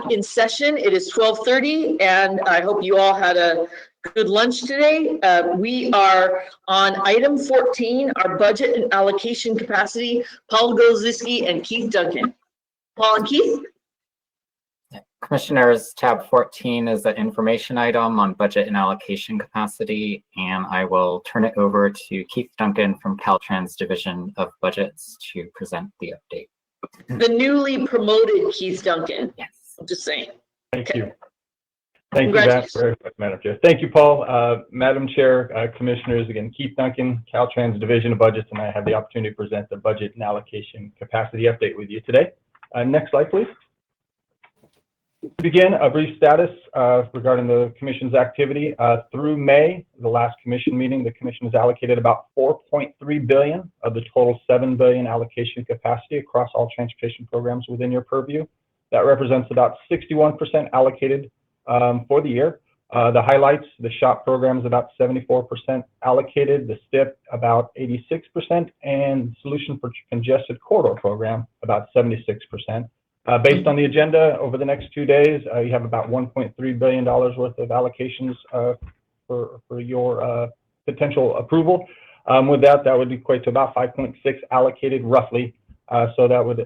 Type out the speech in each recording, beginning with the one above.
back in session. It is 12:30, and I hope you all had a good lunch today. We are on item 14, our budget and allocation capacity. Paul Golzewski and Keith Duncan. Paul and Keith? Commissioners, tab 14 is the information item on budget and allocation capacity, and I will turn it over to Keith Duncan from Caltrans Division of Budgets to present the update. The newly promoted Keith Duncan. Yes. I'm just saying. Thank you. Thank you, Madam Chair. Thank you, Paul. Madam Chair, Commissioners, again, Keith Duncan, Caltrans Division of Budgets, and I have the opportunity to present the budget and allocation capacity update with you today. Next slide, please. To begin, a brief status regarding the Commission's activity. Through May, the last Commission meeting, the Commission has allocated about $4.3 billion of the total $7 billion allocation capacity across all transportation programs within your purview. That represents about 61% allocated for the year. The highlights, the SHOP program is about 74% allocated, the STIP about 86%, and Solution for Congested Corridor program about 76%. Based on the agenda over the next 2 days, you have about $1.3 billion worth of allocations for your potential approval. With that would equate to about 5.6 allocated roughly. So that would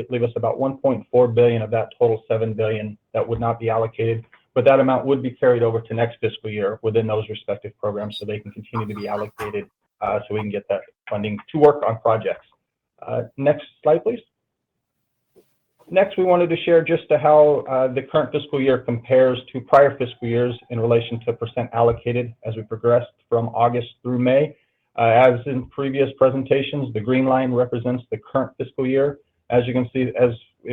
leave us about 1.4 billion of that total 7 billion that would not be allocated. But that amount would be carried over to next fiscal year within those respective programs, so they can continue to be allocated, so we can get that funding to work on projects. Next slide, please. Next, we wanted to share just how the current fiscal year compares to prior fiscal years in relation to percent allocated as we progressed from August through May. As in previous presentations, the green line represents the current fiscal year. As you can see,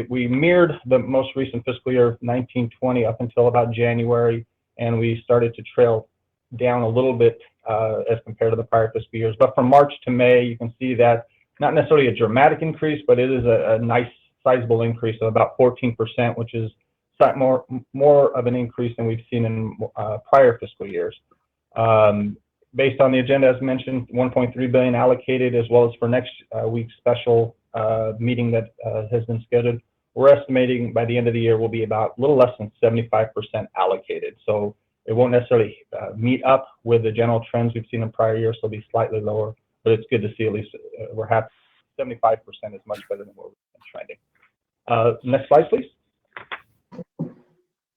we mirrored the most recent fiscal year of 1920 up until about January, and we started to trail down a little bit as compared to the prior fiscal years. But from March to May, you can see that not necessarily a dramatic increase, but it is a nice sizable increase of about 14%, which is more of an increase than we've seen in prior fiscal years. Based on the agenda, as mentioned, 1.3 billion allocated, as well as for next week's special meeting that has been scheduled. We're estimating by the end of the year will be about a little less than 75% allocated. So it won't necessarily meet up with the general trends we've seen in prior years, so it'll be slightly lower, but it's good to see at least we're happy. 75% is much better than what we've been trending. Next slide, please.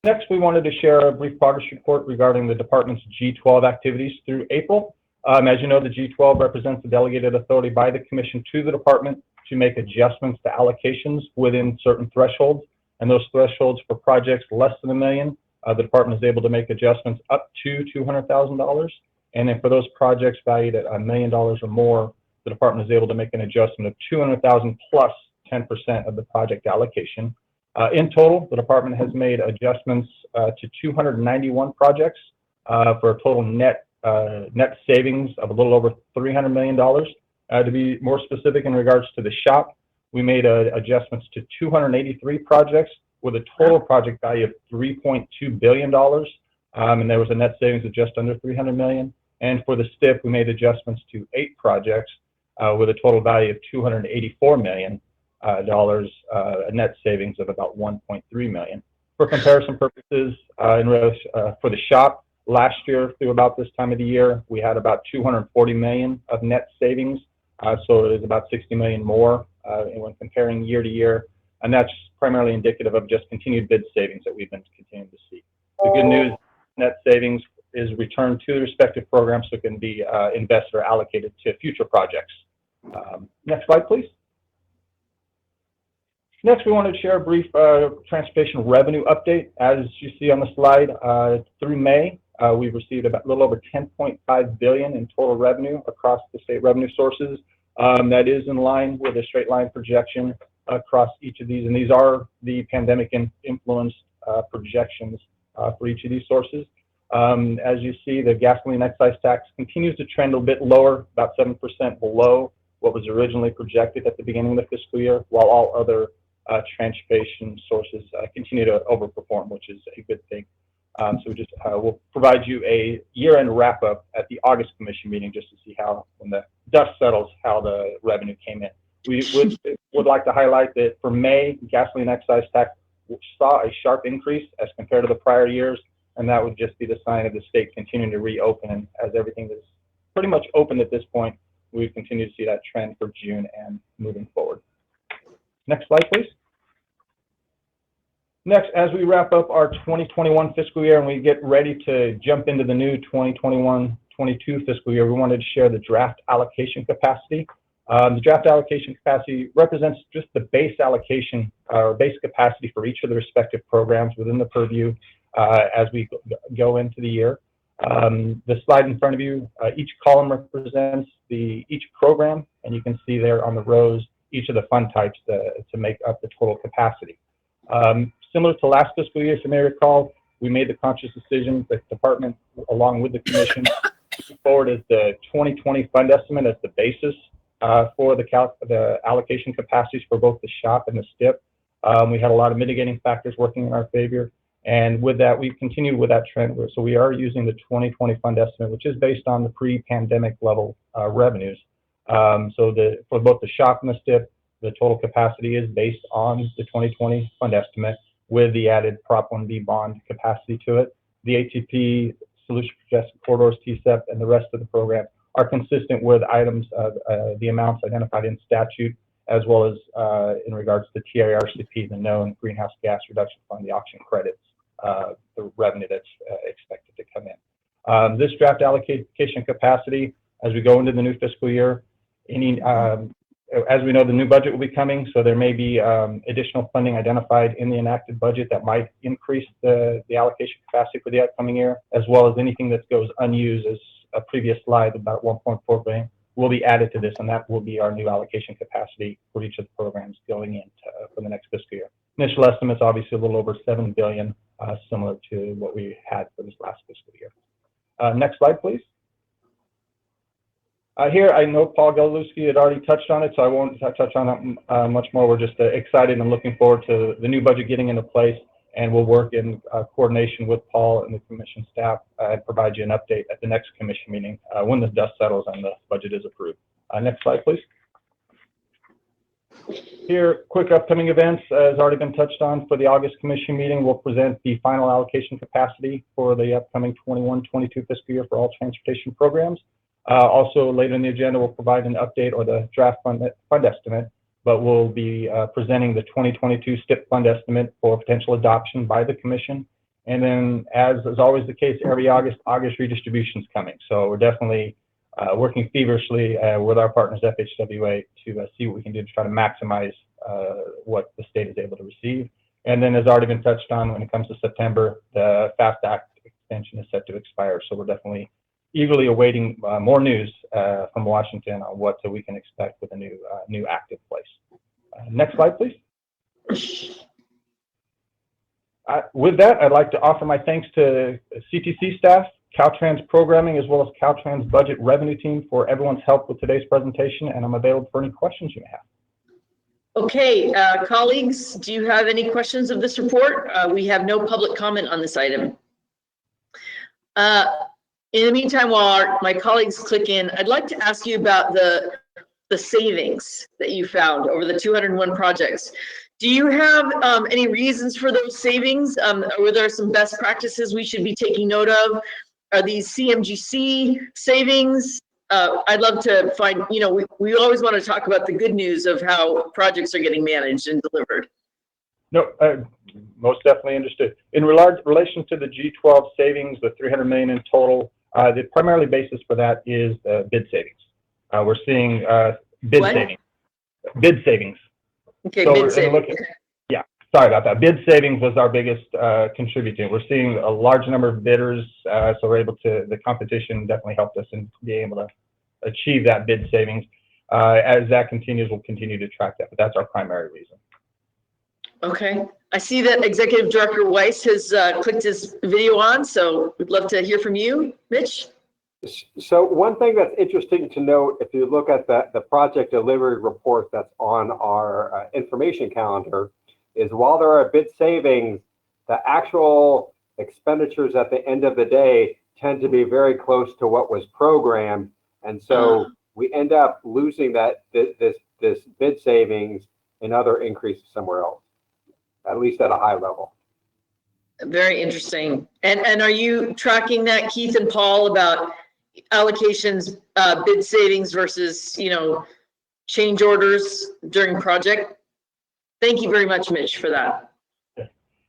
Next, we wanted to share a brief progress report regarding the department's G12 activities through April. As you know, the G12 represents the delegated authority by the Commission to the department to make adjustments to allocations within certain thresholds, and those thresholds for projects less than $1 million, the department is able to make adjustments up to $200,000, and then for those projects valued at $1 million or more, the department is able to make an adjustment of $200,000 plus 10% of the project allocation. In total, the department has made adjustments to 291 projects for a total net savings of a little over $300 million. To be more specific in regards to the SHOP, we made adjustments to 283 projects with a total project value of $3.2 billion, and there was a net savings of just under $300 million. And for the STIP, we made adjustments to 8 projects with a total value of $284 million, a net savings of about $1.3 million. For comparison purposes, for the SHOP, last year through about this time of the year, we had about $240 million of net savings, so it is about $60 million more when comparing year to year, and that's primarily indicative of just continued bid savings that we've been continuing to see. The good news, net savings is returned to the respective programs so it can be invested or allocated to future projects. Next slide, please. Next, we wanted to share a brief transportation revenue update. As you see on the slide, through May, we've received about a little over $10.5 billion in total revenue across the state revenue sources. That is in line with a straight line projection across each of these, and these are the pandemic influenced projections for each of these sources. As you see, the gasoline excise tax continues to trend a bit lower, about 7% below what was originally projected at the beginning of the fiscal year, while all other transportation sources continue to overperform, which is a good thing. So we just will provide you a year-end wrap-up at the August Commission meeting just to see how, when the dust settles, how the revenue came in. We would like to highlight that for May, gasoline excise tax saw a sharp increase as compared to the prior years, and that would just be the sign of the state continuing to reopen. And as everything is pretty much open at this point, we continue to see that trend for June and moving forward. Next slide, please. Next, as we wrap up our 2021 fiscal year and we get ready to jump into the new 2021-22 fiscal year, we wanted to share the draft allocation capacity. The draft allocation capacity represents just the base allocation or base capacity for each of the respective programs within the purview as we go into the year. The slide in front of you, each column represents each program, and you can see there on the rows each of the fund types to make up the total capacity. Similar to last fiscal year, if you may recall, we made the conscious decision, the department, along with the commission, to move forward as the 2020 fund estimate as the basis for the allocation capacities for both the SHOP and the STIP. We had a lot of mitigating factors working in our favor, and with that, we've continued with that trend. So we are using the 2020 fund estimate, which is based on the pre-pandemic level revenues. So for both the SHOP and the STIP, the total capacity is based on the 2020 fund estimate with the added Prop 1B bond capacity to it. The ATP, Solution Congestion Corridors, TCEP, and the rest of the program are consistent with items of the amounts identified in statute, as well as in regards to TIRCP, the known greenhouse gas reduction fund, the auction credits, the revenue that's expected to come in. This draft allocation capacity, as we go into the new fiscal year, as we know, the new budget will be coming, so there may be additional funding identified in the enacted budget that might increase the allocation capacity for the upcoming year, as well as anything that goes unused, as a previous slide, about 1.4 billion, will be added to this, and that will be our new allocation capacity for each of the programs going into for the next fiscal year. Initial estimates, obviously, a little over 7 billion, similar to what we had for this last fiscal year. Next slide, please. Here, I know Paul Galewski had already touched on it, so I won't touch on it much more. We're just excited and looking forward to the new budget getting into place, and we'll work in coordination with Paul and the commission staff and provide you an update at the next commission meeting when the dust settles and the budget is approved. Next slide, please. Here, quick upcoming events, has already been touched on. For the August commission meeting, we'll present the final allocation capacity for the upcoming 21-22 fiscal year for all transportation programs. Also, later in the agenda, we'll provide an update or the draft fund estimate, but we'll be presenting the 2022 STIP fund estimate for potential adoption by the commission. And then, as is always the case, every August redistribution is coming. So we're definitely working feverishly with our partners, FHWA, to see what we can do to try to maximize what the state is able to receive. And then, as already been touched on, when it comes to September, the FAST Act extension is set to expire. So we're definitely eagerly awaiting more news from Washington on what we can expect with a new act in place. Next slide, please. With that, I'd like to offer my thanks to CTC staff, Caltrans programming, as well as Caltrans budget revenue team for everyone's help with today's presentation, and I'm available for any questions you may have. Okay, colleagues, do you have any questions of this report? We have no public comment on this item. In the meantime, while my colleagues click in, I'd like to ask you about the savings that you found over the 201 projects. Do you have any reasons for those savings? Were there some best practices we should be taking note of? Are these CMGC savings? I'd love to find, we always want to talk about the good news of how projects are getting managed and delivered. No, most definitely understood. In relation to the G12 savings, the 300 million in total, the primarily basis for that is bid savings. We're seeing bid savings. Okay, so bid savings. Yeah, sorry about that. Bid savings was our biggest contributor. We're seeing a large number of bidders, so we're able to, the competition definitely helped us in being able to achieve that bid savings. As that continues, we'll continue to track that, but that's our primary reason. Okay, I see that Executive Director Weiss has clicked his video on, so we'd love to hear from you, Mitch. So one thing that's interesting to note, if you look at the project delivery report that's on our information calendar, is while there are bid savings, the actual expenditures at the end of the day tend to be very close to what was programmed, and so we end up losing this bid savings and other increases somewhere else. at least at a high level. Very interesting. And are you tracking that, Keith and Paul, about allocations, bid savings versus, change orders during project? Thank you very much, Mitch, for that.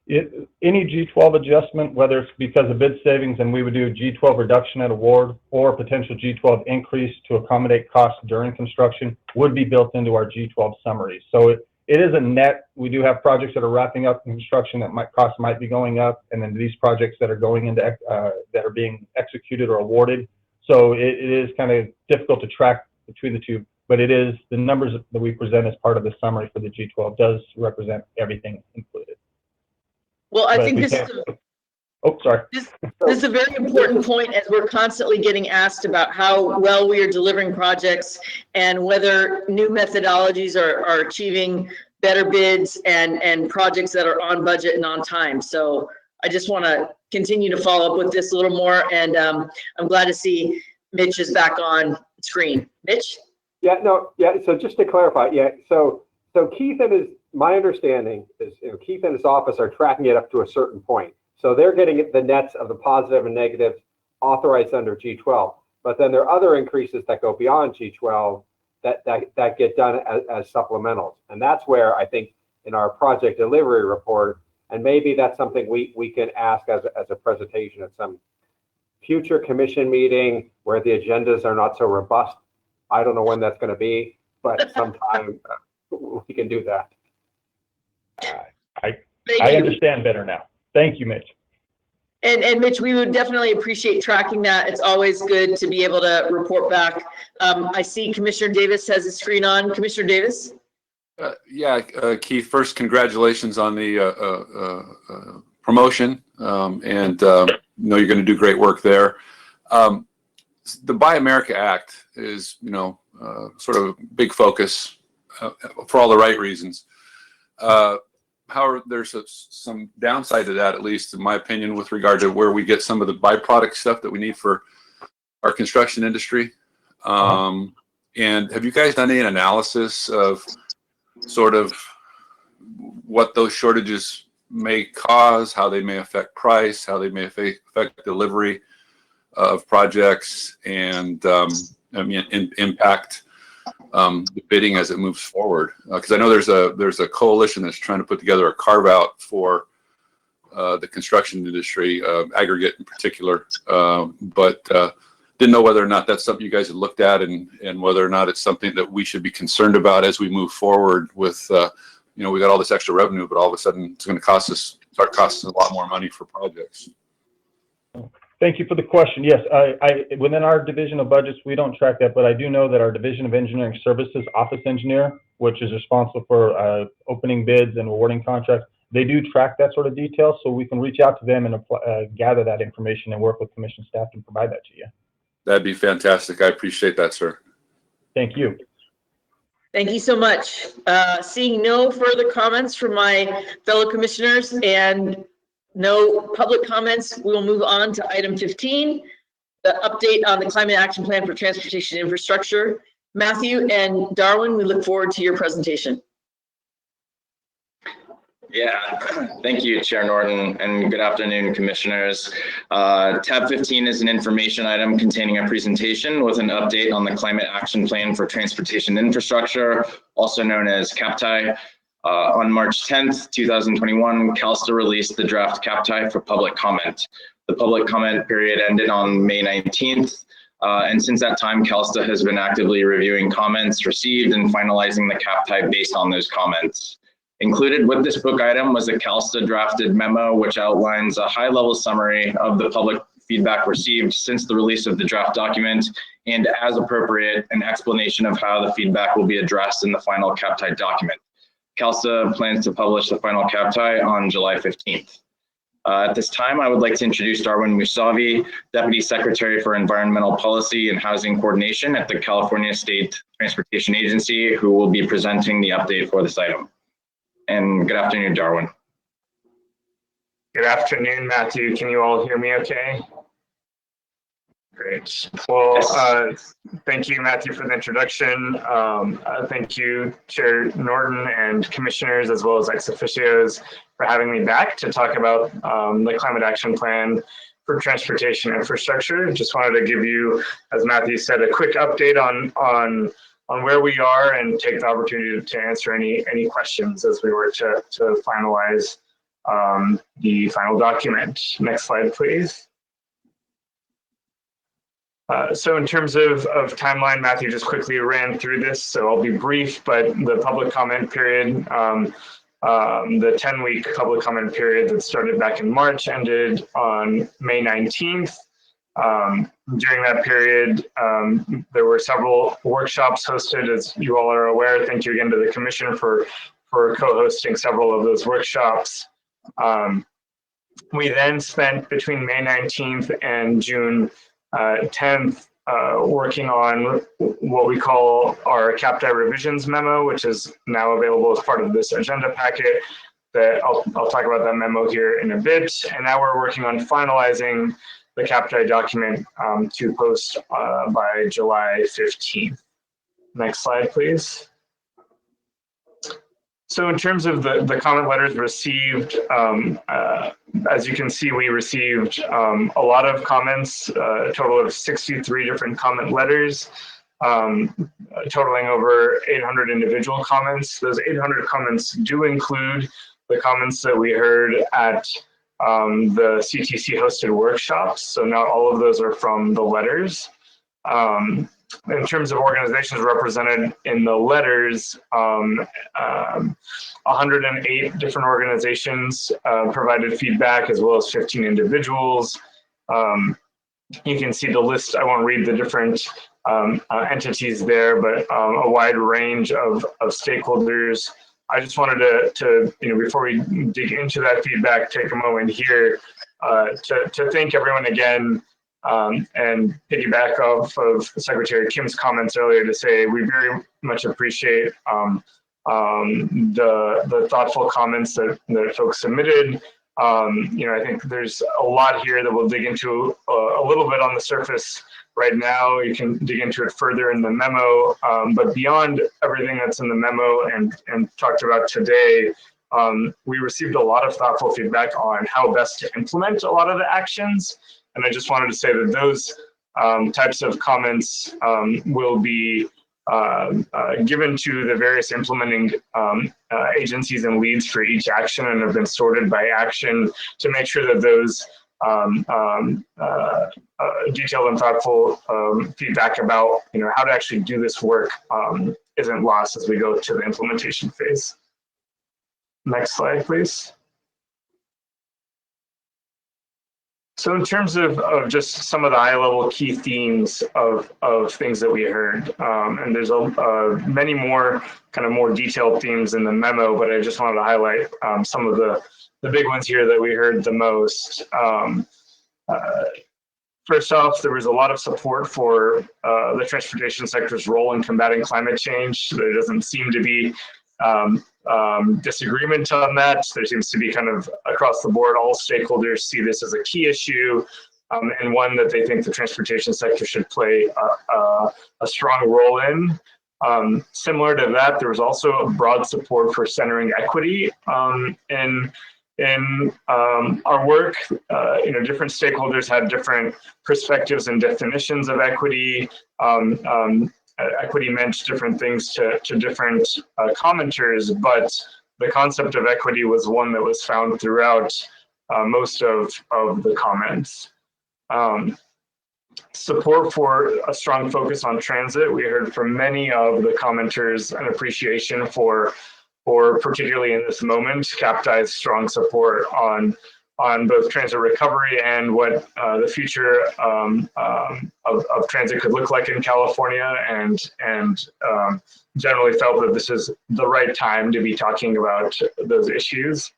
Any G12 adjustment, whether it's because of bid savings and we would do a G12 reduction at award or potential G12 increase to accommodate costs during construction, would be built into our G12 summaries. So it is a net. We do have projects that are wrapping up in construction that costs might be going up, and then these projects that are going into that are being executed or awarded. So it is kind of difficult to track between the two, but it is the numbers that we present as part of the summary for the G12 does represent everything included. Well, I think this is a very important point, as we're constantly getting asked about how well we are delivering projects and whether new methodologies are achieving better bids and projects that are on budget and on time. So I just want to continue to follow up with this a little more, and I'm glad to see Mitch is back on screen. Mitch? So just to clarify, so Keith and my understanding is, Keith and his office are tracking it up to a certain point. So they're getting the nets of the positive and negatives authorized under G12. But then there are other increases that go beyond G12 that get done as supplementals. And that's where I think in our project delivery report, and maybe that's something we can ask as a presentation at some future commission meeting where the agendas are not so robust. I don't know when that's going to be, but sometime we can do that. I understand better now. Thank you, Mitch. And Mitch, we would definitely appreciate tracking that. It's always good to be able to report back. I see Commissioner Davis has his screen on. Commissioner Davis? Keith, first, congratulations on the promotion, and know you're going to do great work there. The Buy America Act is, sort of a big focus for all the right reasons. However, there's some downside to that, at least in my opinion, with regard to where we get some of the byproduct stuff that we need for our construction industry. And have you guys done any analysis of sort of what those shortages may cause, how they may affect price, how they may affect delivery of projects, and impact the bidding as it moves forward? Because I know there's a coalition that's trying to put together a carve out for the construction industry, aggregate in particular, but didn't know whether or not that's something you guys had looked at, and whether or not it's something that we should be concerned about as we move forward with, we got all this extra revenue, but all of a sudden it's going to start costing a lot more money for projects. Thank you for the question. Yes, within our division of budgets, we don't track that, but I do know that our Division of Engineering Services Office Engineer, which is responsible for opening bids and awarding contracts, they do track that sort of detail, so we can reach out to them and gather that information and work with commission staff to provide that to you. That'd be fantastic. I appreciate that, sir. Thank you. Thank you so much. Seeing no further comments from my fellow commissioners and no public comments, we will move on to item 15, the update on the climate action plan for transportation infrastructure. Matthew and Darwin, we look forward to your presentation. Yeah, thank you, Chair Norton, and good afternoon, commissioners. Tab 15 is an information item containing a presentation with an update on the climate action plan for transportation infrastructure, also known as CAPTI. On March 10th, 2021, CalSTA released the draft CAPTI for public comment. The public comment period ended on May 19th, and since that time, CalSTA has been actively reviewing comments received and finalizing the CAPTI based on those comments. Included with this book item was a CalSTA drafted memo, which outlines a high-level summary of the public feedback received since the release of the draft document, and as appropriate, an explanation of how the feedback will be addressed in the final CAPTI document. CalSTA plans to publish the final CAPTI on July 15th. At this time, I would like to introduce Darwin Musavi, Deputy Secretary for Environmental Policy and Housing Coordination at the California State Transportation Agency, who will be presenting the update for this item. And good afternoon, Darwin. Good afternoon, Matthew. Can you all hear me okay? Great. Well, thank you, Matthew, for the introduction. Thank you, Chair Norton and commissioners, as well as ex officios, for having me back to talk about the Climate Action Plan for Transportation Infrastructure. Just wanted to give you, as Matthew said, a quick update on where we are and take the opportunity to answer any questions as we were to finalize the final document. Next slide, please. So in terms of timeline, Matthew just quickly ran through this, so I'll be brief, but the public comment period, the 10-week public comment period that started back in March ended on May 19th. During that period, there were several workshops hosted, as you all are aware. Thank you again to the Commission for co-hosting several of those workshops. We then spent between May 19th and June 10th working on what we call our CAPTI revisions memo, which is now available as part of this agenda packet. That I'll talk about that memo here in a bit. And now we're working on finalizing the CAPTI document to post by July 15th. Next slide, please. So in terms of the comment letters received, as you can see, we received a lot of comments, a total of 63 different comment letters, totaling over 800 individual comments. Those 800 comments do include the comments that we heard at the CTC hosted workshops. So not all of those are from the letters. In terms of organizations represented in the letters, 108 different organizations provided feedback, as well as 15 individuals. You can see the list. I won't read the different entities there, but a wide range of stakeholders. I just wanted to before we dig into that feedback, take a moment here to thank everyone again. And piggyback off of Secretary Kim's comments earlier to say we very much appreciate the thoughtful comments that folks submitted. I think there's a lot here that we'll dig into a little bit on the surface right now. You can dig into it further in the memo, but beyond everything that's in the memo and talked about today, we received a lot of thoughtful feedback on how best to implement a lot of the actions. And I just wanted to say that those types of comments will be given to the various implementing agencies and leads for each action and have been sorted by action to make sure that those detailed and thoughtful feedback about how to actually do this work isn't lost as we go to the implementation phase. Next slide, please. So in terms of just some of the high-level key themes of things that we heard, and there's many more kind of more detailed themes in the memo, but I just wanted to highlight some of the big ones here that we heard the most. First off, there was a lot of support for the transportation sector's role in combating climate change. There doesn't seem to be disagreement on that. There seems to be kind of across the board, all stakeholders see this as a key issue and one that they think the transportation sector should play a strong role in. Similar to that, there was also a broad support for centering equity in our work. Different stakeholders had different perspectives and definitions of equity. Equity meant different things to different commenters, but the concept of equity was one that was found throughout most of the comments. Support for a strong focus on transit. We heard from many of the commenters an appreciation for particularly in this moment, CAPTI's strong support on both transit recovery and what the future of transit could look like in California, and generally felt that this is the right time to be talking about those issues.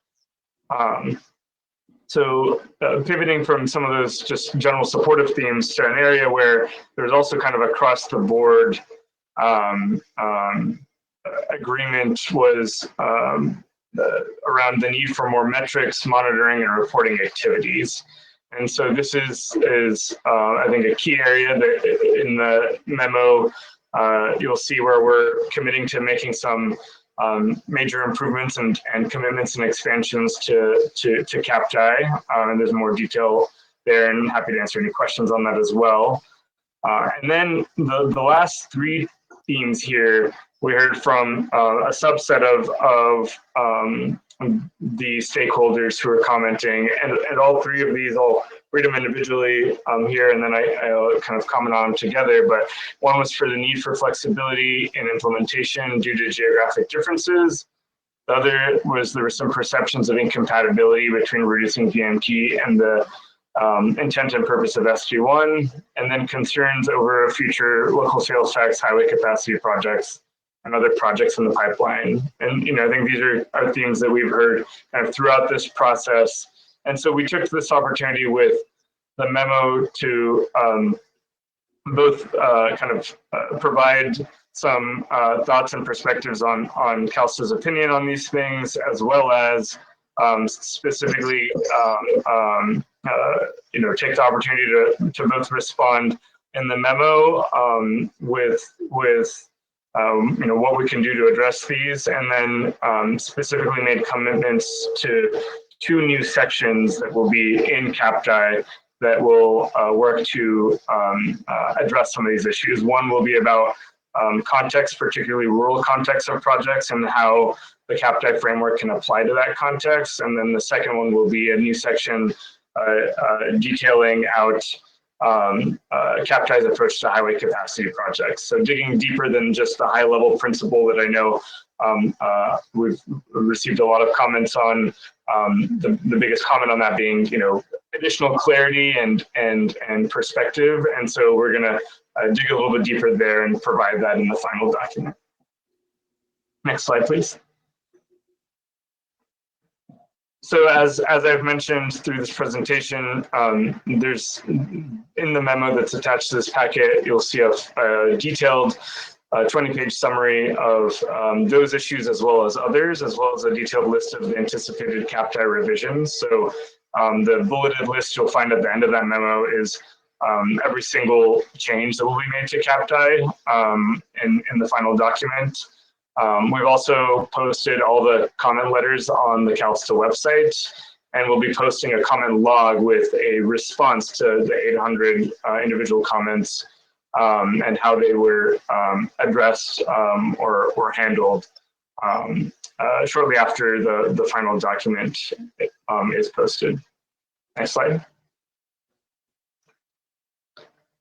So pivoting from some of those just general supportive themes to an area where there's also kind of across the board agreement was around the need for more metrics, monitoring, and reporting activities. And so this is I think a key area that in the memo you'll see where we're committing to making some major improvements and commitments and expansions to CAPTI, and there's more detail there, and I'm happy to answer any questions on that as well. And then the last three themes here, we heard from a subset of the stakeholders who are commenting, and all three of these, I'll read them individually here, and then I'll kind of comment on them together. But one was for the need for flexibility in implementation due to geographic differences. The other was there were some perceptions of incompatibility between reducing VMP and the intent and purpose of SG1, and then concerns over future local sales tax highway capacity projects and other projects in the pipeline. And I think these are themes that we've heard kind of throughout this process. And so we took this opportunity with the memo to both kind of provide some thoughts and perspectives on CalSTA's opinion on these things, as well as specifically take the opportunity to both respond in the memo with what we can do to address these, and then specifically made commitments to 2 new sections that will be in CAPTI that will work to address some of these issues. One will be about context, particularly rural context of projects, and how the CAPTI framework can apply to that context. And then the second one will be a new section detailing out CAPTI's approach to highway capacity projects. So digging deeper than just the high level principle that I know we've received a lot of comments on. The biggest comment on that being, additional clarity and perspective. And so we're gonna dig a little bit deeper there and provide that in the final document. Next slide, please. So as I've mentioned through this presentation, there's in the memo that's attached to this packet, you'll see a detailed 20-page summary of those issues as well as others, as well as a detailed list of the anticipated CAPTI revisions. So the bulleted list you'll find at the end of that memo is every single change that will be made to CAPTI in the final document. We've also posted all the comment letters on the CalSTA website, and we'll be posting a comment log with a response to the 800 individual comments and how they were addressed or handled shortly after the final document is posted. Next slide.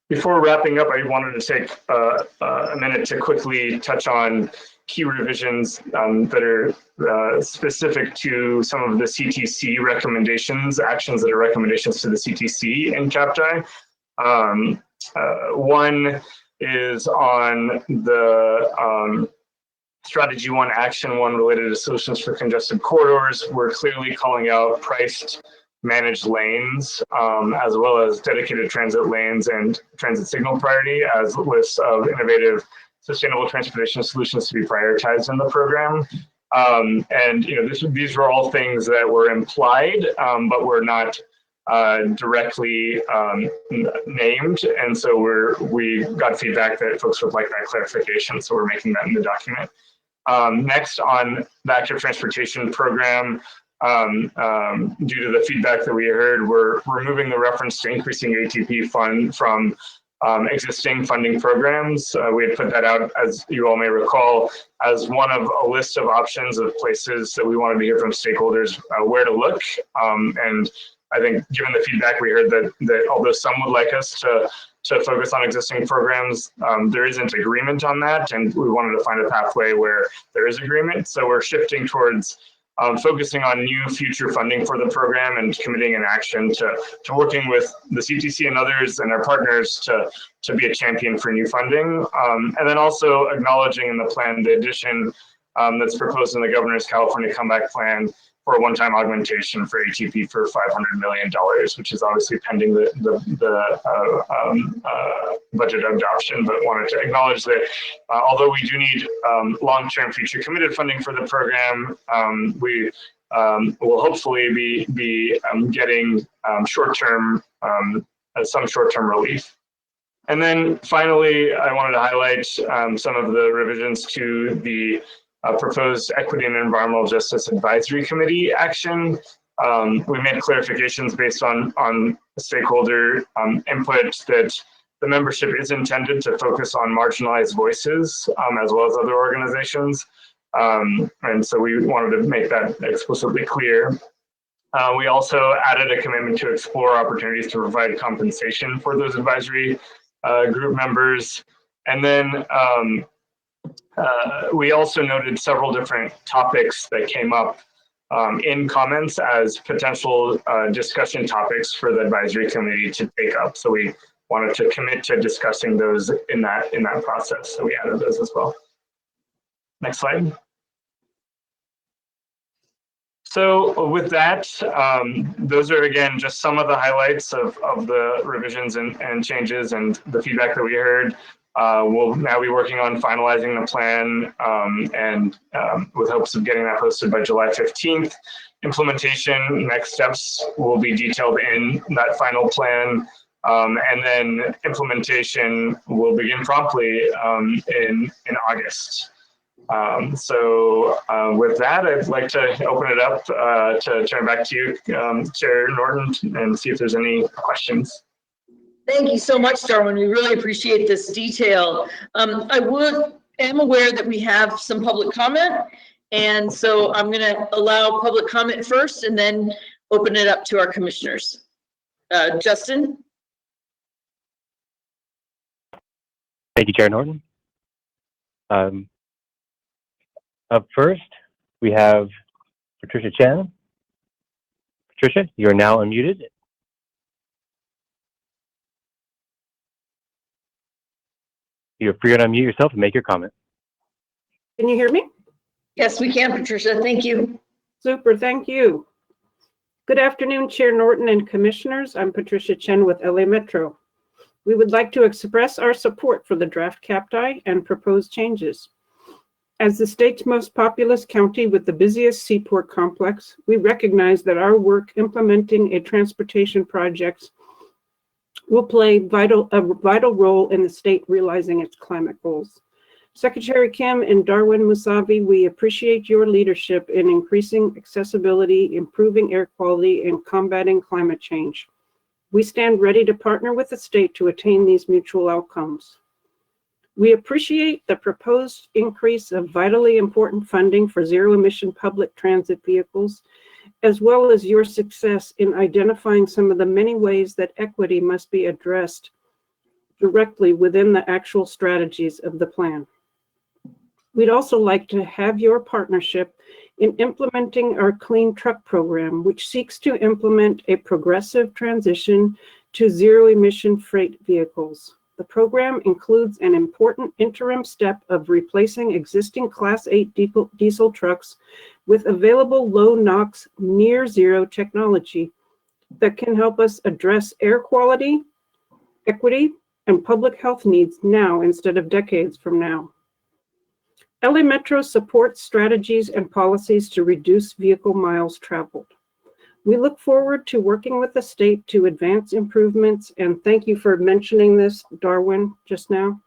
Before wrapping up, I wanted to take a minute to quickly touch on key revisions that are specific to some of the CTC recommendations, actions that are recommendations to the CTC in CAPTI. One is on the Strategy 1, Action 1 related to solutions for congested corridors. We're clearly calling out priced managed lanes, as well as dedicated transit lanes and transit signal priority as lists of innovative sustainable transportation solutions to be prioritized in the program. These were all things that were implied, but were not directly named. And so we got feedback that folks would like that clarification. So we're making that in the document. Next, on the active transportation program, due to the feedback that we heard, we're removing the reference to increasing ATP fund from existing funding programs. We had put that out, as you all may recall, as one of a list of options of places that we wanted to hear from stakeholders where to look. And I think given the feedback we heard that although some would like us to focus on existing programs, there isn't agreement on that, and we wanted to find a pathway where there is agreement. So we're shifting towards focusing on new future funding for the program and committing an action to working with the CTC and others and our partners to be a champion for new funding. And then also acknowledging in the plan the addition that's proposed in the Governor's California Comeback Plan for a one-time augmentation for ATP for $500 million, which is obviously pending the budget adoption, but wanted to acknowledge that although we do need long-term future committed funding for the program, we will hopefully be getting some short-term relief. And then finally, I wanted to highlight some of the revisions to the proposed Equity and Environmental Justice Advisory Committee action. We made clarifications based on stakeholder input that the membership is intended to focus on marginalized voices as well as other organizations. And so we wanted to make that explicitly clear. We also added a commitment to explore opportunities to provide compensation for those advisory group members. And then we also noted several different topics that came up in comments as potential discussion topics for the advisory committee to take up. So we wanted to commit to discussing those in that process. So we added those as well. Next slide. So with that, those are, again, just some of the highlights of the revisions and changes and the feedback that we heard. We'll now be working on finalizing the plan and with hopes of getting that posted by July 15th. Implementation, next steps will be detailed in that final plan. And then implementation will begin promptly in August. So with that, I'd like to open it up to turn back to you, Chair Norton, and see if there's any questions. Thank you so much, Darwin. We really appreciate this detail. I am aware that we have some public comment, and so I'm going to allow public comment first and then open it up to our commissioners. Justin? Thank you, Chair Norton. Up first, we have Patricia Chen. Patricia, you are now unmuted. You're free to unmute yourself and make your comment. Can you hear me? Yes, we can, Patricia. Thank you. Super, thank you. Good afternoon, Chair Norton and Commissioners. I'm Patricia Chen with LA Metro. We would like to express our support for the draft CAPTI and proposed changes. As the state's most populous county with the busiest seaport complex, we recognize that our work implementing a transportation project will play a vital role in the state realizing its climate goals. Secretary Kim and Darwin Musavi, we appreciate your leadership in increasing accessibility, improving air quality, and combating climate change. We stand ready to partner with the state to attain these mutual outcomes. We appreciate the proposed increase of vitally important funding for zero-emission public transit vehicles, as well as your success in identifying some of the many ways that equity must be addressed directly within the actual strategies of the plan. We'd also like to have your partnership in implementing our Clean Truck program, which seeks to implement a progressive transition to zero-emission freight vehicles. The program includes an important interim step of replacing existing Class 8 diesel trucks with available low NOx near zero technology that can help us address air quality, equity, and public health needs now instead of decades from now. LA Metro supports strategies and policies to reduce vehicle miles traveled. We look forward to working with the state to advance improvements, and thank you for mentioning this, Darwin, just now,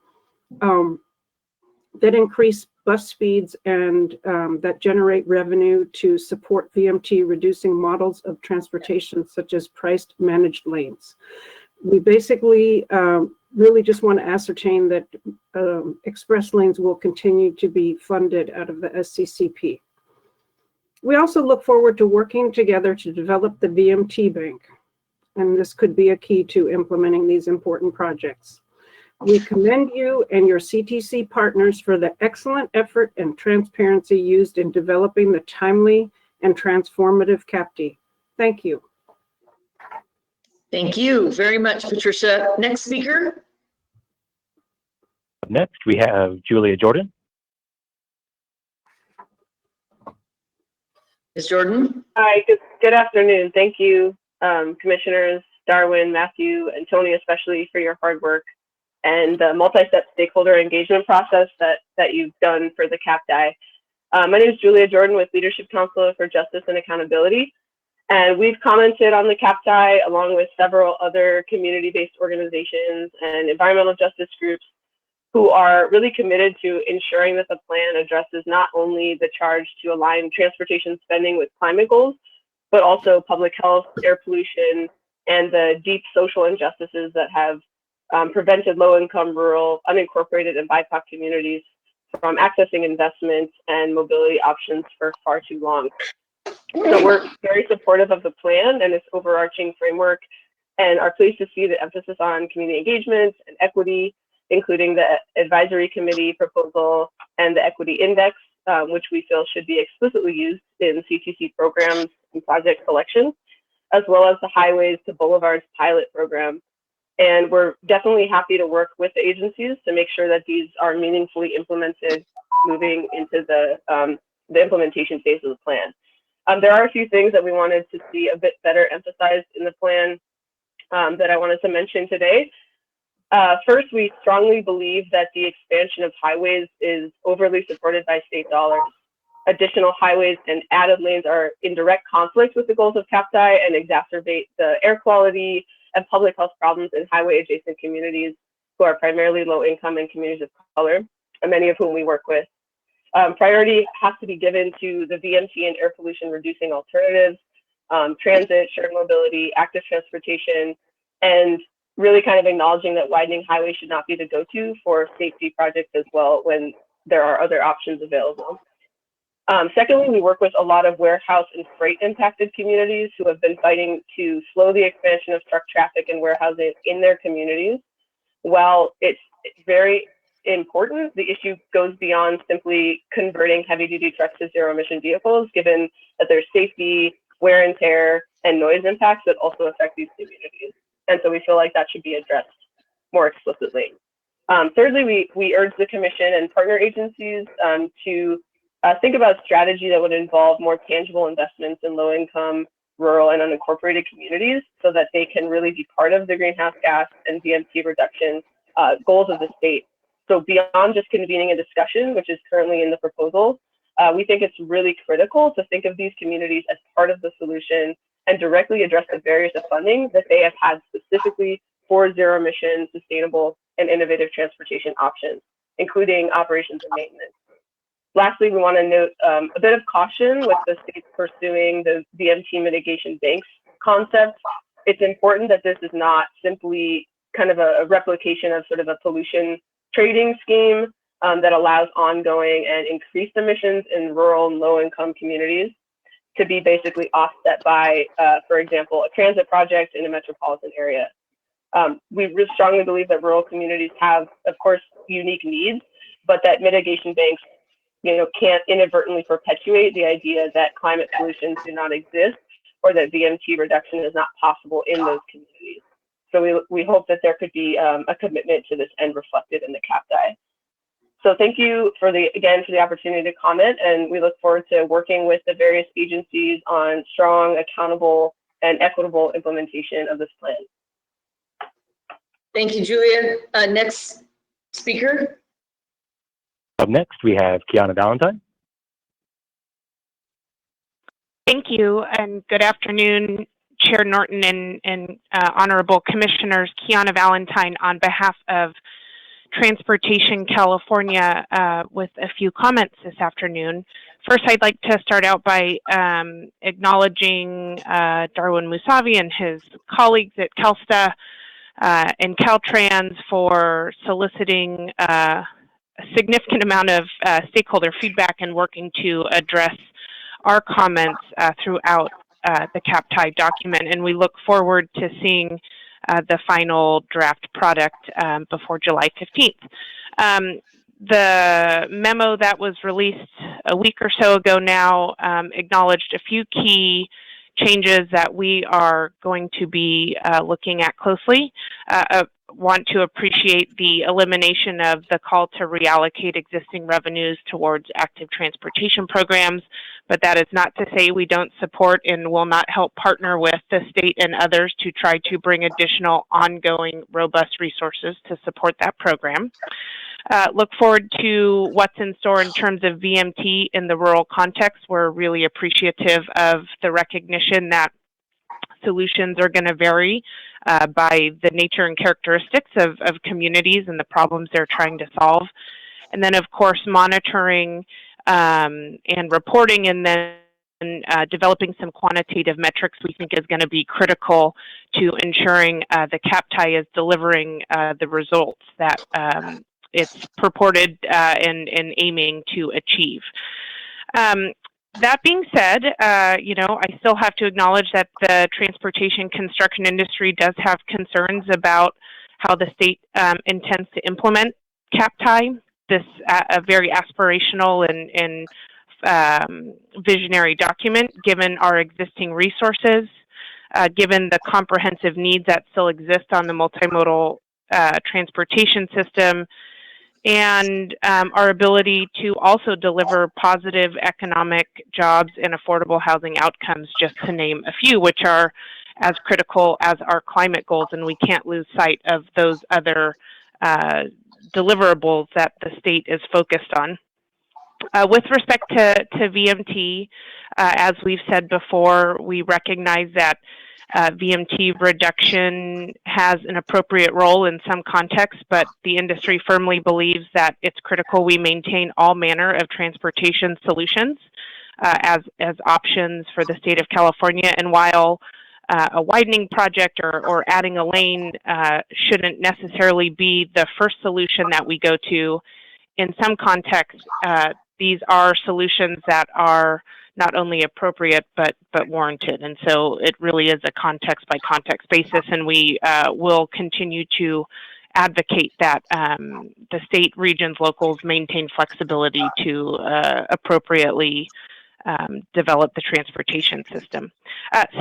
that increase bus speeds and that generate revenue to support VMT, reducing models of transportation such as priced managed lanes. We basically really just want to ascertain that express lanes will continue to be funded out of the SCCP. We also look forward to working together to develop the VMT Bank, and this could be a key to implementing these important projects. We commend you and your CTC partners for the excellent effort and transparency used in developing the timely and transformative CAPTI. Thank you. Thank you very much, Patricia. Next speaker. Up next, we have Julia Jordan. Ms. Jordan. Hi, good afternoon. Thank you, Commissioners Darwin, Matthew, and Tony, especially for your hard work and the multi-step stakeholder engagement process that you've done for the CAPTI. My name is Julia Jordan with Leadership Council for Justice and Accountability. And we've commented on the CAPTI along with several other community-based organizations and environmental justice groups who are really committed to ensuring that the plan addresses not only the charge to align transportation spending with climate goals, but also public health, air pollution, and the deep social injustices that have prevented low-income, rural, unincorporated, and BIPOC communities from accessing investments and mobility options for far too long. So we're very supportive of the plan and its overarching framework, and are pleased to see the emphasis on community engagement and equity, including the advisory committee proposal and the equity index, which we feel should be explicitly used in CTC programs and project selection, as well as the Highways to Boulevards pilot program. And we're definitely happy to work with the agencies to make sure that these are meaningfully implemented moving into the implementation phase of the plan. There are a few things that we wanted to see a bit better emphasized in the plan that I wanted to mention today. First, we strongly believe that the expansion of highways is overly supported by state dollars. Additional highways and added lanes are in direct conflict with the goals of CAPTI and exacerbate the air quality and public health problems in highway adjacent communities who are primarily low income and communities of color, and many of whom we work with. Priority has to be given to the VMT and air pollution reducing alternatives, transit, shared mobility, active transportation, and really kind of acknowledging that widening highways should not be the go-to for safety projects as well when there are other options available. Secondly, we work with a lot of warehouse and freight impacted communities who have been fighting to slow the expansion of truck traffic and warehousing in their communities. While it's very important, the issue goes beyond simply converting heavy duty trucks to zero emission vehicles, given that there's safety, wear and tear, and noise impacts that also affect these communities. And so we feel like that should be addressed more explicitly. Thirdly, we urge the Commission and partner agencies to think about strategy that would involve more tangible investments in low-income, rural, and unincorporated communities so that they can really be part of the greenhouse gas and VMT reduction goals of the state. So beyond just convening a discussion, which is currently in the proposal, we think it's really critical to think of these communities as part of the solution and directly address the barriers of funding that they have had specifically for zero-emission, sustainable, and innovative transportation options, including operations and maintenance. Lastly, we want to note a bit of caution with the states pursuing the VMT mitigation banks concept. It's important that this is not simply kind of a replication of sort of a pollution trading scheme that allows ongoing and increased emissions in rural and low-income communities to be basically offset by, for example, a transit project in a metropolitan area. We really strongly believe that rural communities have, of course, unique needs, but that mitigation banks can't inadvertently perpetuate the idea that climate solutions do not exist or that VMT reduction is not possible in those communities. So we hope that there could be a commitment to this end reflected in the CAPTI. So thank you again for the opportunity to comment, and we look forward to working with the various agencies on strong, accountable, and equitable implementation of this plan. Thank you, Julia. Next speaker. Up next, we have Kiana Valentine. Thank you, and good afternoon, Chair Norton and honorable commissioners. Kiana Valentine on behalf of Transportation California with a few comments this afternoon. First, I'd like to start out by acknowledging Darwin Musavi and his colleagues at CalSTA and Caltrans for soliciting a significant amount of stakeholder feedback and working to address our comments throughout the CAPTI document. And we look forward to seeing the final draft product before July 15th. The memo that was released a week or so ago now acknowledged a few key changes that we are going to be looking at closely. Want to appreciate the elimination of the call to reallocate existing revenues towards active transportation programs, but that is not to say we don't support and will not help partner with the state and others to try to bring additional ongoing robust resources to support that program. Look forward to what's in store in terms of VMT in the rural context. We're really appreciative of the recognition that solutions are going to vary by the nature and characteristics of communities and the problems they're trying to solve. And then, of course, monitoring and reporting, and then developing some quantitative metrics we think is going to be critical to ensuring the CAPTI is delivering the results that it's purported and aiming to achieve. That being said, you know, I still have to acknowledge that the transportation construction industry does have concerns about how the state intends to implement CAPTI, this a very aspirational and visionary document, given our existing resources, given the comprehensive needs that still exist on the multimodal transportation system, and our ability to also deliver positive economic, jobs, and affordable housing outcomes, just to name a few, which are as critical as our climate goals, and we can't lose sight of those other deliverables that the state is focused on. With respect to VMT, as we've said before, we recognize that VMT reduction has an appropriate role in some contexts, but the industry firmly believes that it's critical we maintain all manner of transportation solutions as options for the state of California. And while a widening project or adding a lane shouldn't necessarily be the first solution that we go to, in some contexts, these are solutions that are not only appropriate, but warranted. And so it really is a context by context basis, and we will continue to advocate that the state, regions, locals maintain flexibility to appropriately develop the transportation system.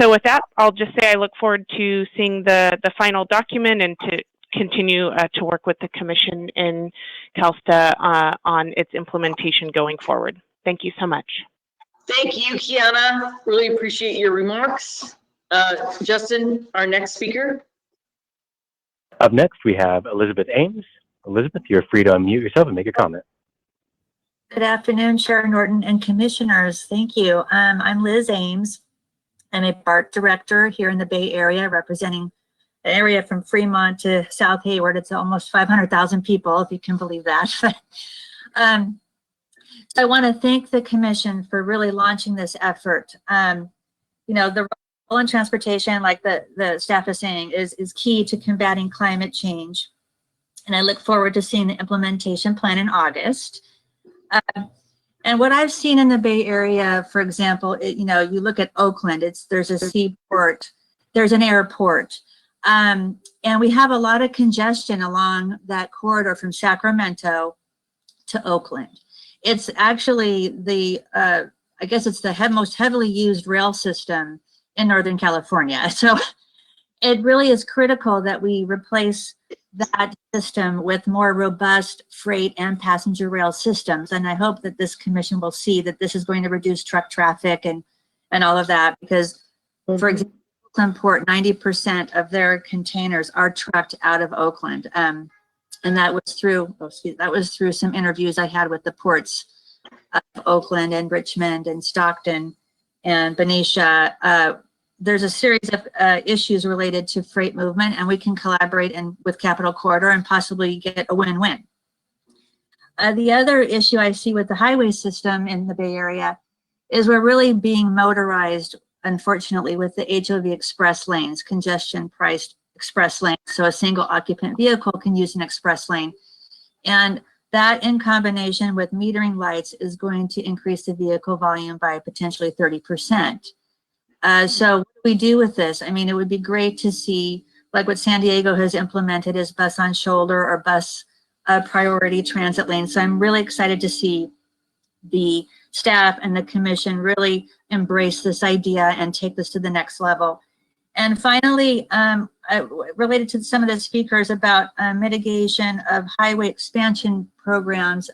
So with that, I'll just say I look forward to seeing the final document and to continue to work with the Commission in CalSTA on its implementation going forward. Thank you so much. Thank you, Kiana. Really appreciate your remarks. Justin, our next speaker. Up next, we have Elizabeth Ames. Elizabeth, you're free to unmute yourself and make a comment. Good afternoon, Chair Norton and Commissioners. Thank you. I'm Liz Ames. I'm a BART director here in the Bay Area, representing the area from Fremont to South Hayward. It's almost 500,000 people, if you can believe that. I want to thank the Commission for really launching this effort. You know, the role in transportation, like the staff is saying, is key to combating climate change. And I look forward to seeing the implementation plan in August. And what I've seen in the Bay Area, for example, you know, you look at Oakland, there's a seaport, there's an airport, and we have a lot of congestion along that corridor from Sacramento to Oakland. It's actually the, I guess it's the most heavily used rail system in Northern California. So it really is critical that we replace that system with more robust freight and passenger rail systems. And I hope that this Commission will see that this is going to reduce truck traffic and all of that, because, for example, Oakland Port, 90% of their containers are trucked out of Oakland. And that was through some interviews I had with the ports of Oakland and Richmond and Stockton and Benicia. There's a series of issues related to freight movement, and we can collaborate with Capital Corridor and possibly get a win-win. The other issue I see with the highway system in the Bay Area is we're really being motorized, unfortunately, with the HOV express lanes, congestion-priced express lanes, so a single occupant vehicle can use an express lane. And that, in combination with metering lights, is going to increase the vehicle volume by potentially 30%. So what do we do with this? I mean, it would be great to see, like what San Diego has implemented, is bus on shoulder or bus priority transit lanes. So I'm really excited to see the staff and the Commission really embrace this idea and take this to the next level. And finally, related to some of the speakers about mitigation of highway expansion programs,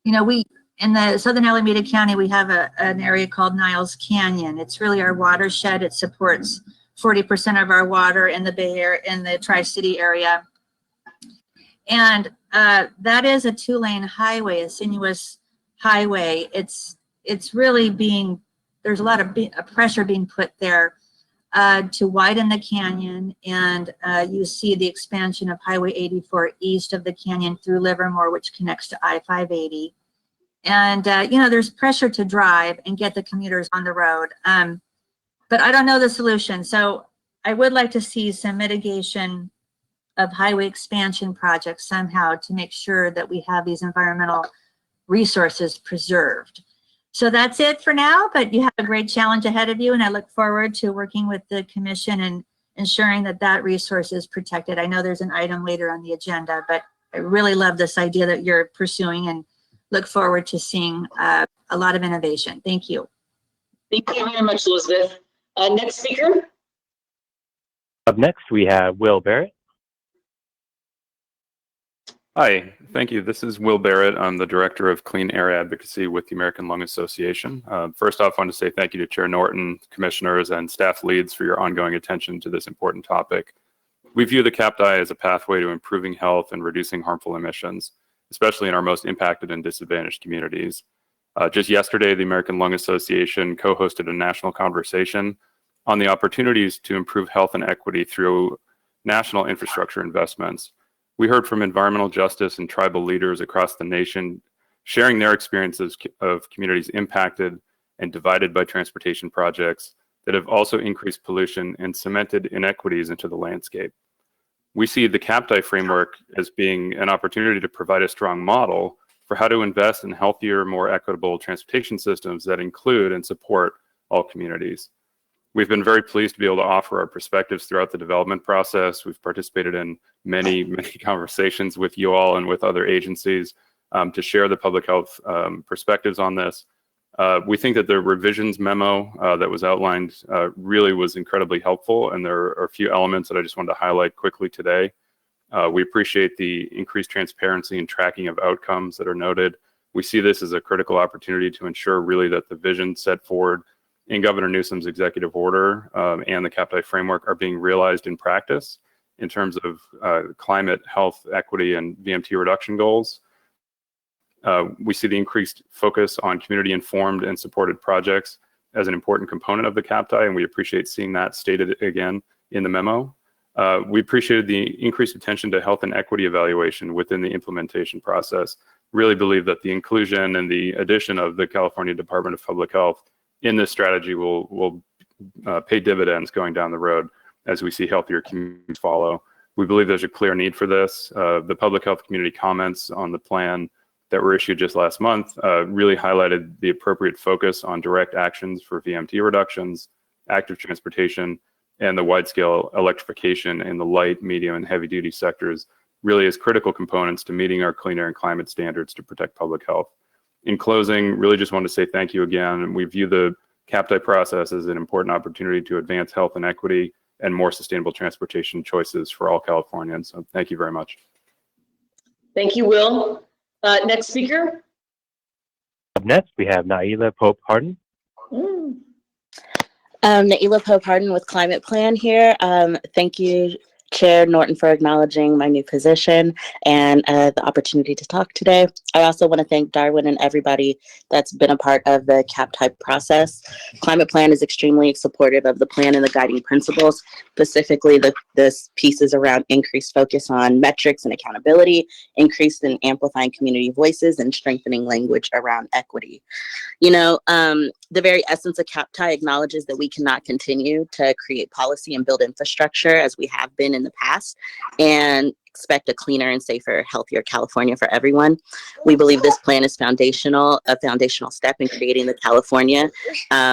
you know, in the Southern Alameda County, we have an area called Niles Canyon. It's really our watershed. It supports 40% of our water in the Bay Area, in the Tri-City area. And that is a 2-lane highway, a sinuous highway. It's really there's a lot of pressure being put there to widen the canyon. And you see the expansion of Highway 84 east of the canyon through Livermore, which connects to I-580. And, there's pressure to drive and get the commuters on the road. But I don't know the solution. So I would like to see some mitigation of highway expansion projects somehow to make sure that we have these environmental resources preserved. So that's it for now, but you have a great challenge ahead of you, and I look forward to working with the commission and ensuring that that resource is protected. I know there's an item later on the agenda, but I really love this idea that you're pursuing and look forward to seeing a lot of innovation. Thank you. Thank you very much, Elizabeth. Next speaker. Up next, we have Will Barrett. Hi, thank you. This is Will Barrett. I'm the Director of Clean Air Advocacy with the American Lung Association. First off, I want to say thank you to Chair Norton, commissioners, and staff leads for your ongoing attention to this important topic. We view the CAPTI as a pathway to improving health and reducing harmful emissions, especially in our most impacted and disadvantaged communities. Just yesterday, the American Lung Association co-hosted a national conversation on the opportunities to improve health and equity through national infrastructure investments. We heard from environmental justice and tribal leaders across the nation sharing their experiences of communities impacted and divided by transportation projects that have also increased pollution and cemented inequities into the landscape. We see the CAPTI framework as being an opportunity to provide a strong model for how to invest in healthier, more equitable transportation systems that include and support all communities. We've been very pleased to be able to offer our perspectives throughout the development process. We've participated in many conversations with you all and with other agencies to share the public health perspectives on this. We think that the revisions memo that was outlined really was incredibly helpful, and there are a few elements that I just wanted to highlight quickly today. We appreciate the increased transparency and tracking of outcomes that are noted. We see this as a critical opportunity to ensure really that the vision set forward in Governor Newsom's executive order and the CAPTI framework are being realized in practice in terms of climate, health, equity, and VMT reduction goals. We see the increased focus on community-informed and supported projects as an important component of the CAPTI, and we appreciate seeing that stated again in the memo. We appreciated the increased attention to health and equity evaluation within the implementation process. Really believe that the inclusion and the addition of the California Department of Public Health in this strategy will pay dividends going down the road as we see healthier communities follow. We believe there's a clear need for this. The public health community comments on the plan that were issued just last month really highlighted the appropriate focus on direct actions for VMT reductions, active transportation, and the wide-scale electrification in the light, medium, and heavy-duty sectors really as critical components to meeting our clean air and climate standards to protect public health. In closing, really just want to say thank you again. We view the CAPTI process as an important opportunity to advance health and equity and more sustainable transportation choices for all Californians. So thank you very much. Thank you, Will. Next speaker. Up next, we have Naila Pope-Harden. Naila Pope-Harden with Climate Plan here. Thank you, Chair Norton, for acknowledging my new position and the opportunity to talk today. I also want to thank Darwin and everybody that's been a part of the CAPTI process. Climate Plan is extremely supportive of the plan and the guiding principles, specifically the pieces around increased focus on metrics and accountability, increased in amplifying community voices, and strengthening language around equity. The very essence of CAPTI acknowledges that we cannot continue to create policy and build infrastructure as we have been in the past and expect a cleaner and safer, healthier California for everyone. We believe this plan is a foundational step in creating the California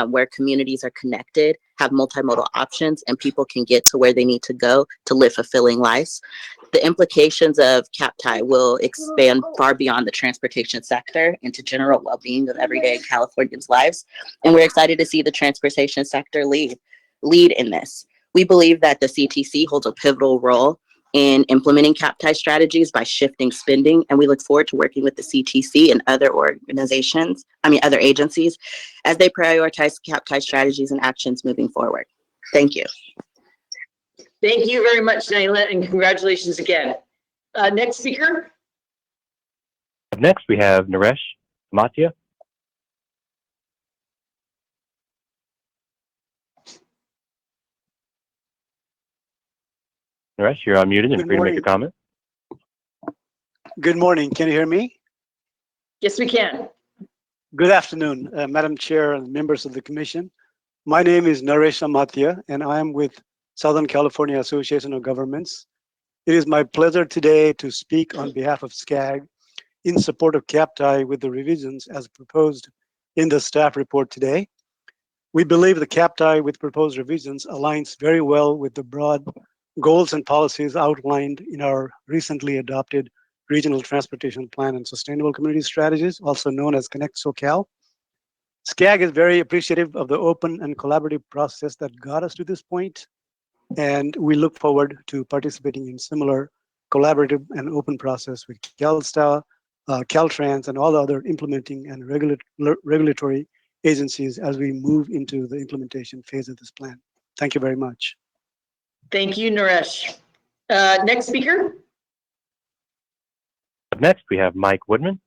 where communities are connected, have multimodal options, and people can get to where they need to go to live fulfilling lives. The implications of CAPTI will expand far beyond the transportation sector into general well-being of everyday Californians' lives. And we're excited to see the transportation sector lead in this. We believe that the CTC holds a pivotal role in implementing CAPTI strategies by shifting spending, and we look forward to working with the CTC and other agencies as they prioritize CAPTI strategies and actions moving forward. Thank you. Thank you very much, Naila, and congratulations again. Next speaker. Up next, we have Naysha Matya. Naysha, you're unmuted and free to make a comment. Good morning. Can you hear me? Yes, we can. Good afternoon, Madam Chair and members of the Commission. My name is Naysha Matya, and I am with Southern California Association of Governments. It is my pleasure today to speak on behalf of SCAG in support of CAPTI with the revisions as proposed in the staff report today. We believe the CAPTI with proposed revisions aligns very well with the broad goals and policies outlined in our recently adopted Regional Transportation Plan and Sustainable Community Strategies, also known as Connect SoCal. SCAG is very appreciative of the open and collaborative process that got us to this point, and we look forward to participating in similar collaborative and open process with CalSTA, Caltrans, and all the other implementing and regulatory agencies as we move into the implementation phase of this plan. Thank you very much. Thank you, Naresh. Next speaker. Up next, we have Mike Woodman.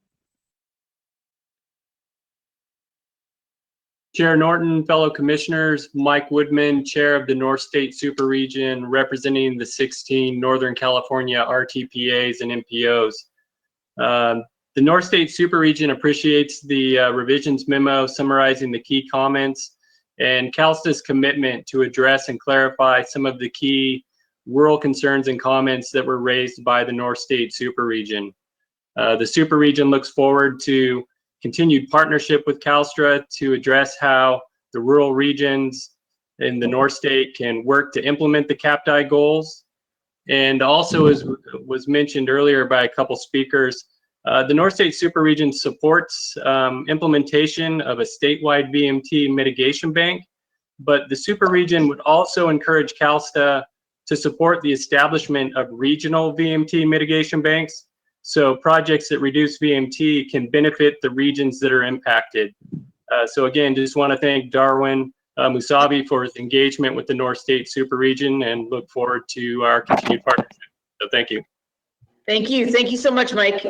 Chair Norton, fellow commissioners, Mike Woodman, Chair of the North State Super Region, representing the 16 Northern California RTPAs and MPOs. The North State Super Region appreciates the revisions memo summarizing the key comments and CalSTA's commitment to address and clarify some of the key rural concerns and comments that were raised by the North State Super Region. The Super Region looks forward to continued partnership with CalSTA to address how the rural regions in the North State can work to implement the CAPTI goals. And also, as was mentioned earlier by a couple speakers, the North State Super Region supports implementation of a statewide VMT mitigation bank, but the Super Region would also encourage CalSTA to support the establishment of regional VMT mitigation banks, so projects that reduce VMT can benefit the regions that are impacted. So again, just want to thank Darwin Musavi for his engagement with the North State Super Region and look forward to our continued partnership. So thank you. Thank you. Thank you so much, Mike.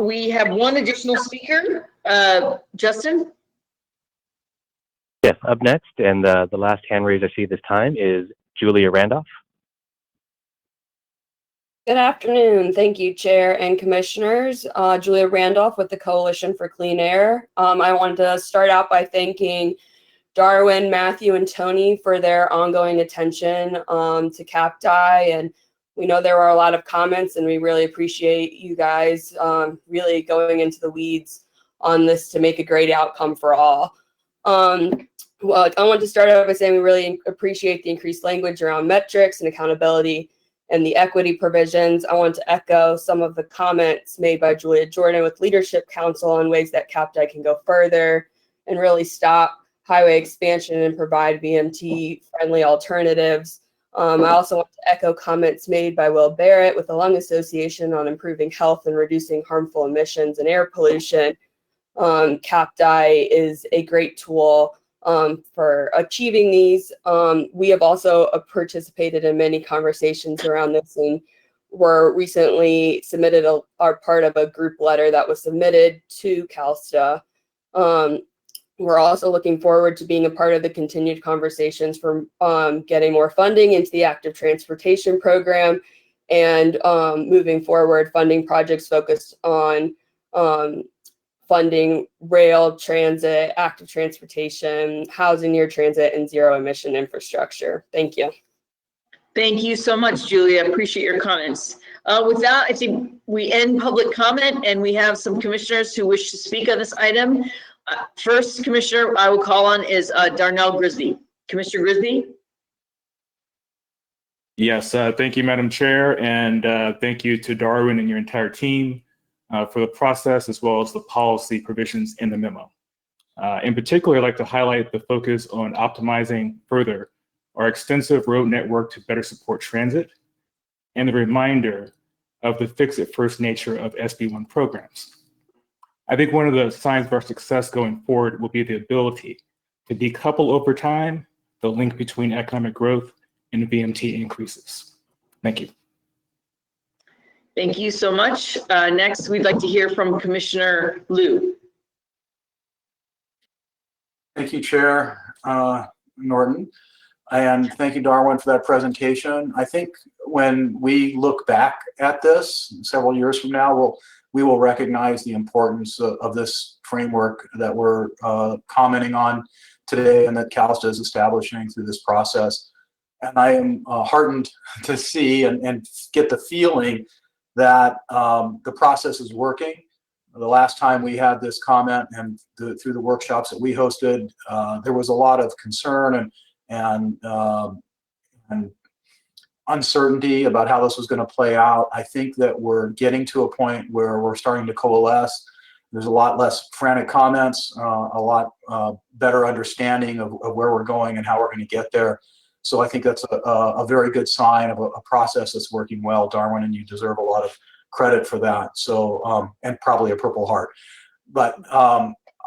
We have one additional speaker, Justin. Yes, up next, and the last hand raise I see this time is Julia Randolph. Good afternoon. Thank you, Chair and Commissioners. Julia Randolph with the Coalition for Clean Air. I wanted to start out by thanking Darwin, Matthew, and Tony for their ongoing attention to CAPTI. And we know there were a lot of comments, and we really appreciate you guys really going into the weeds on this to make a great outcome for all. Well, I want to start out by saying we really appreciate the increased language around metrics and accountability and the equity provisions. I want to echo some of the comments made by Julia Jordan with Leadership Council on ways that CAPTI can go further and really stop highway expansion and provide VMT-friendly alternatives. I also want to echo comments made by Will Barrett with the Lung Association on improving health and reducing harmful emissions and air pollution. CAPTI is a great tool for achieving these. We have also participated in many conversations around this, and were recently submitted are part of a group letter that was submitted to CalSTA. We're also looking forward to being a part of the continued conversations for getting more funding into the active transportation program and moving forward funding projects focused on funding rail, transit, active transportation, housing near transit, and zero emission infrastructure. Thank you. Thank you so much, Julia. Appreciate your comments. With that, I think we end public comment, and we have some commissioners who wish to speak on this item. First commissioner I will call on is Darnell Grisney. Commissioner Grisney. Yes, thank you, Madam Chair, and thank you to Darwin and your entire team for the process as well as the policy provisions in the memo. In particular, I'd like to highlight the focus on optimizing further our extensive road network to better support transit, and the reminder of the fix-it-first nature of SB1 programs. I think one of the signs of our success going forward will be the ability to decouple over time the link between economic growth and VMT increases. Thank you. Thank you so much. Next, we'd like to hear from Commissioner Liu. Thank you, Chair Norton. And thank you, Darwin, for that presentation. I think when we look back at this several years from now, we will recognize the importance of this framework that we're commenting on today and that CalSTA is establishing through this process. And I am heartened to see and get the feeling that the process is working. The last time we had this comment and through the workshops that we hosted, there was a lot of concern and uncertainty about how this was going to play out. I think that we're getting to a point where we're starting to coalesce. There's a lot less frantic comments, a lot better understanding of where we're going and how we're going to get there. So I think that's a very good sign of a process that's working well, Darwin, and you deserve a lot of credit for that. So, and probably a Purple Heart. But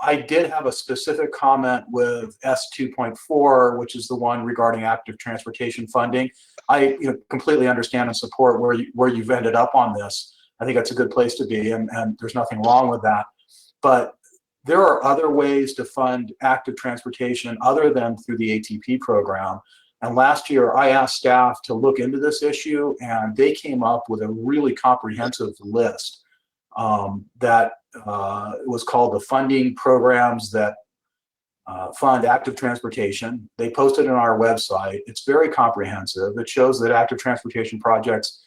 I did have a specific comment with S2.4, which is the one regarding active transportation funding. I completely understand and support where you've ended up on this. I think that's a good place to be, and there's nothing wrong with that. But there are other ways to fund active transportation other than through the ATP program. And last year, I asked staff to look into this issue, and they came up with a really comprehensive list that was called the funding programs that fund active transportation. They posted it on our website. It's very comprehensive. It shows that active transportation projects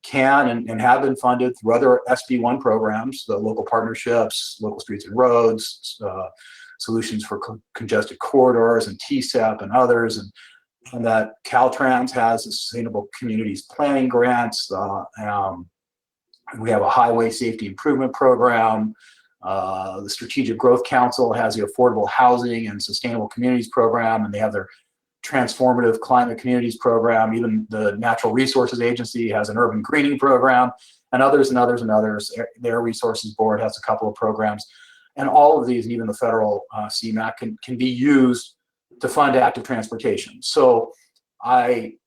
can and have been funded through other SB1 programs, the local partnerships, local streets and roads, solutions for congested corridors, and TSEP and others, and that Caltrans has a Sustainable Communities Planning grants. We have a Highway Safety Improvement Program. The Strategic Growth Council has the Affordable Housing and Sustainable Communities Program, and they have their Transformative Climate Communities Program. Even the Natural Resources Agency has an Urban Greening Program, and others and others and others. Their Resources Board has a couple of programs. And all of these, and even the federal CMAQ, can be used to fund active transportation. So I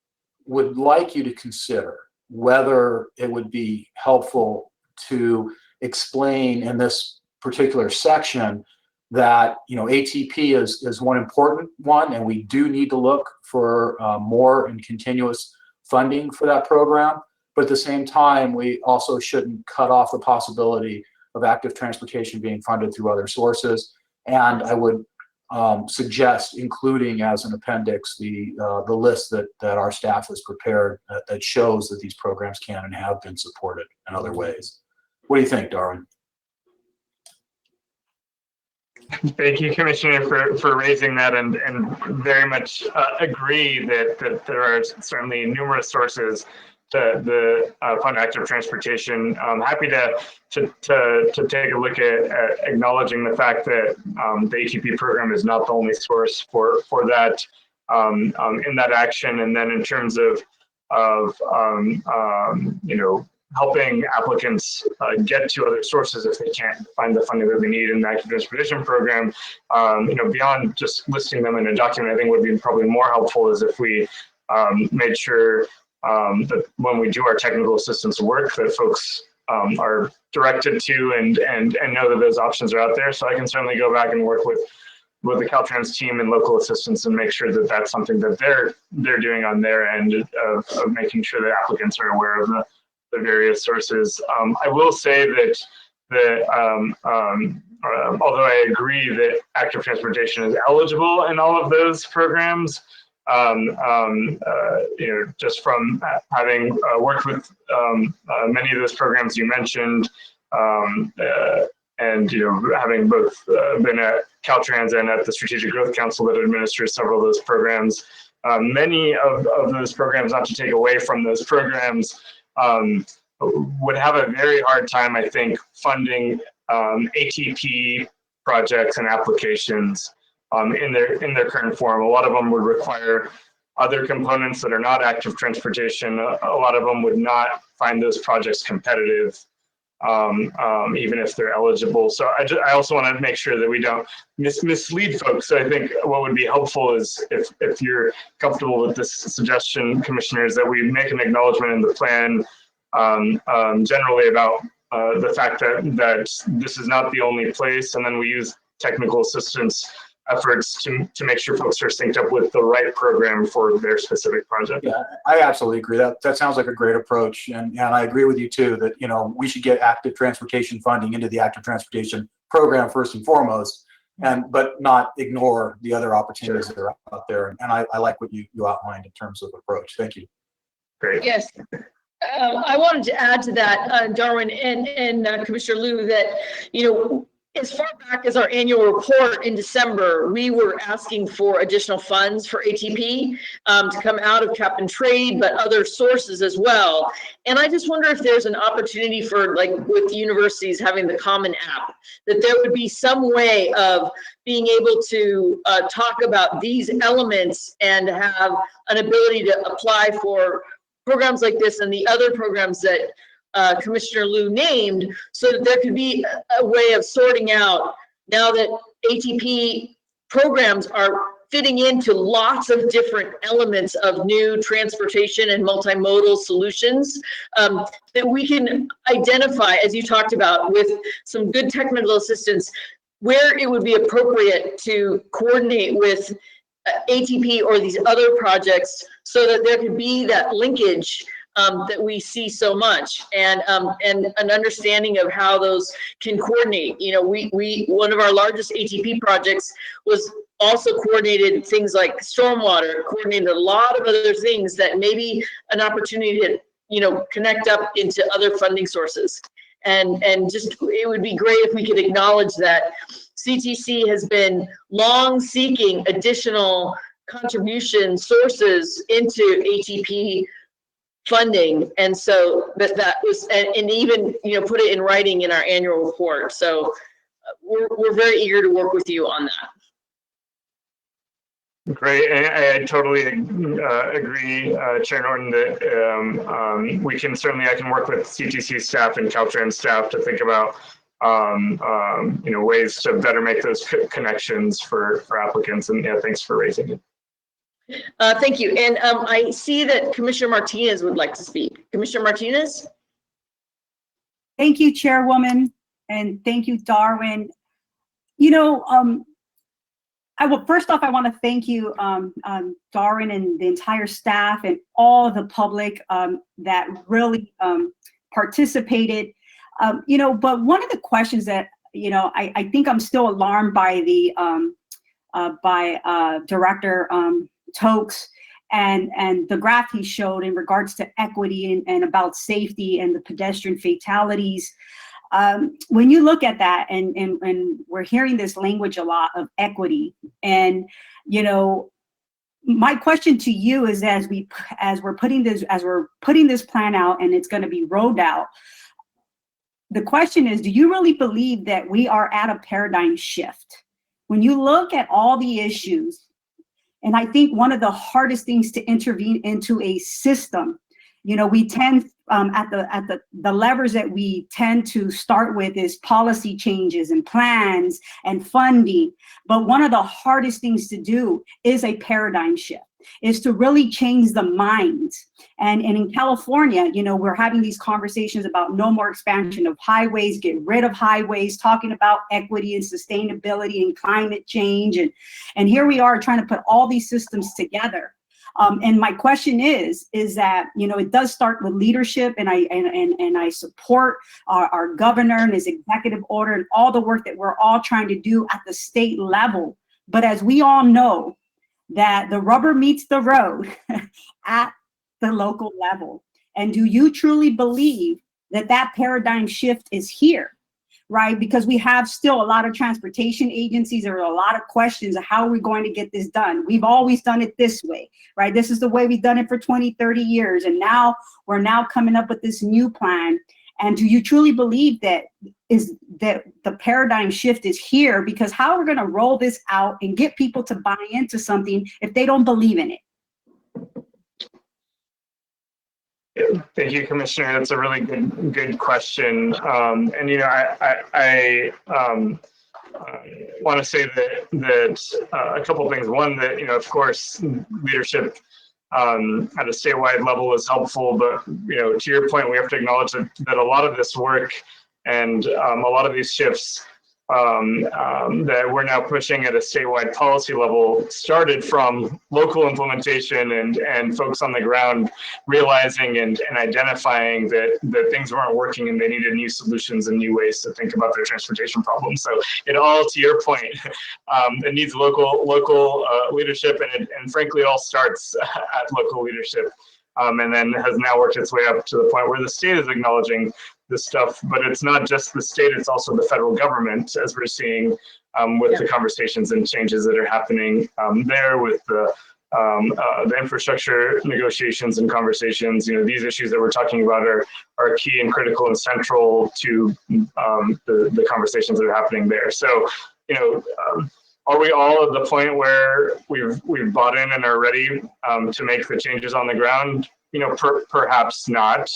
would like you to consider whether it would be helpful to explain in this particular section that ATP is one important one, and we do need to look for more and continuous funding for that program. But at the same time, we also shouldn't cut off the possibility of active transportation being funded through other sources. And I would suggest including as an appendix the list that our staff has prepared that shows that these programs can and have been supported in other ways. What do you think, Darwin? Thank you, Commissioner, for raising that, and very much agree that there are certainly numerous sources to fund active transportation. I'm happy to take a look at acknowledging the fact that the ATP program is not the only source for that in that action, and then in terms of helping applicants get to other sources if they can't find the funding that they need in the active transportation program. Beyond just listing them in a document, I think would be probably more helpful is if we made sure that when we do our technical assistance work, that folks are directed to and know that those options are out there. So I can certainly go back and work with the Caltrans team and local assistance and make sure that that's something that they're doing on their end of making sure that applicants are aware of the various sources. I will say that although I agree that active transportation is eligible in all of those programs, just from having worked with many of those programs you mentioned, and having both been at Caltrans and at the Strategic Growth Council that administers several of those programs, many of those programs, not to take away from those programs, would have a very hard time, I think, funding ATP projects and applications in their current form. A lot of them would require other components that are not active transportation. A lot of them would not find those projects competitive, even if they're eligible. So I also want to make sure that we don't mislead folks. I think what would be helpful is if you're comfortable with this suggestion, commissioners, that we make an acknowledgement in the plan generally about the fact that this is not the only place, and then we use technical assistance efforts to make sure folks are synced up with the right program for their specific project. Yeah, I absolutely agree. That sounds like a great approach, and I agree with you too that we should get active transportation funding into the active transportation program first and foremost, but not ignore the other opportunities that are out there. And I like what you outlined in terms of approach. Thank you. Great. Yes. I wanted to add to that, Darwin and Commissioner Liu, that, as far back as our annual report in December, we were asking for additional funds for ATP to come out of cap and trade, but other sources as well. And I just wonder if there's an opportunity for, like with universities having the Common App, that there would be some way of being able to talk about these elements and have an ability to apply for programs like this and the other programs that Commissioner Liu named, so that there could be a way of sorting out, now that ATP programs are fitting into lots of different elements of new transportation and multimodal solutions, that we can identify, as you talked about, with some good technical assistance, where it would be appropriate to coordinate with ATP or these other projects, so that there could be that linkage that we see so much, and an understanding of how those can coordinate. We one of our largest ATP projects was also coordinated things like stormwater, coordinated a lot of other things that maybe an opportunity to connect up into other funding sources. And just, it would be great if we could acknowledge that CTC has been long seeking additional contribution sources into ATP funding, and so that was, and even put it in writing in our annual report. So we're very eager to work with you on that. Great, I totally agree, Chair Norton, that we can certainly, I can work with CTC staff and Caltrans staff to think about ways to better make those connections for applicants, and thanks for raising it. Thank you. And I see that Commissioner Martinez would like to speak. Commissioner Martinez? Thank you, Chairwoman, and thank you, Darwin. First off, I want to thank you, Darwin, and the entire staff and all the public that really participated. But one of the questions that, I think I'm still alarmed by the Director Tokes and the graph he showed in regards to equity and about safety and the pedestrian fatalities. When you look at that, and we're hearing this language a lot of equity, and my question to you is, as we're putting this plan out and it's going to be rolled out, the question is, do you really believe that we are at a paradigm shift? When you look at all the issues, and I think one of the hardest things to intervene into a system, we tend at the levers that we tend to start with is policy changes and plans and funding. But one of the hardest things to do is a paradigm shift, is to really change the minds. And in California, we're having these conversations about no more expansion of highways, get rid of highways, talking about equity and sustainability and climate change. And here we are trying to put all these systems together. And my question is that, it does start with leadership, and I support our governor and his executive order and all the work that we're all trying to do at the state level. But as we all know, that the rubber meets the road at the local level. And do you truly believe that that paradigm shift is here? Right? Because we have still a lot of transportation agencies. There are a lot of questions of how are we going to get this done? We've always done it this way, right? This is the way we've done it for 20, 30 years. And now we're coming up with this new plan. And do you truly believe that the paradigm shift is here? Because how are we going to roll this out and get people to buy into something if they don't believe in it? Thank you, Commissioner. That's a really good question. And I want to say that a couple of things. One, that of course, leadership at a statewide level is helpful. But, to your point, we have to acknowledge that a lot of this work and a lot of these shifts that we're now pushing at a statewide policy level started from local implementation and folks on the ground realizing and identifying that things weren't working and they needed new solutions and new ways to think about their transportation problems. So it all, to your point, it needs local leadership, and frankly, it all starts at local leadership, and then has now worked its way up to the point where the state is acknowledging this stuff. But it's not just the state, it's also the federal government, as we're seeing with the conversations and changes that are happening there with the infrastructure negotiations and conversations. These issues that we're talking about are key and critical and central to the conversations that are happening there. So, are we all at the point where we've bought in and are ready to make the changes on the ground? Perhaps not.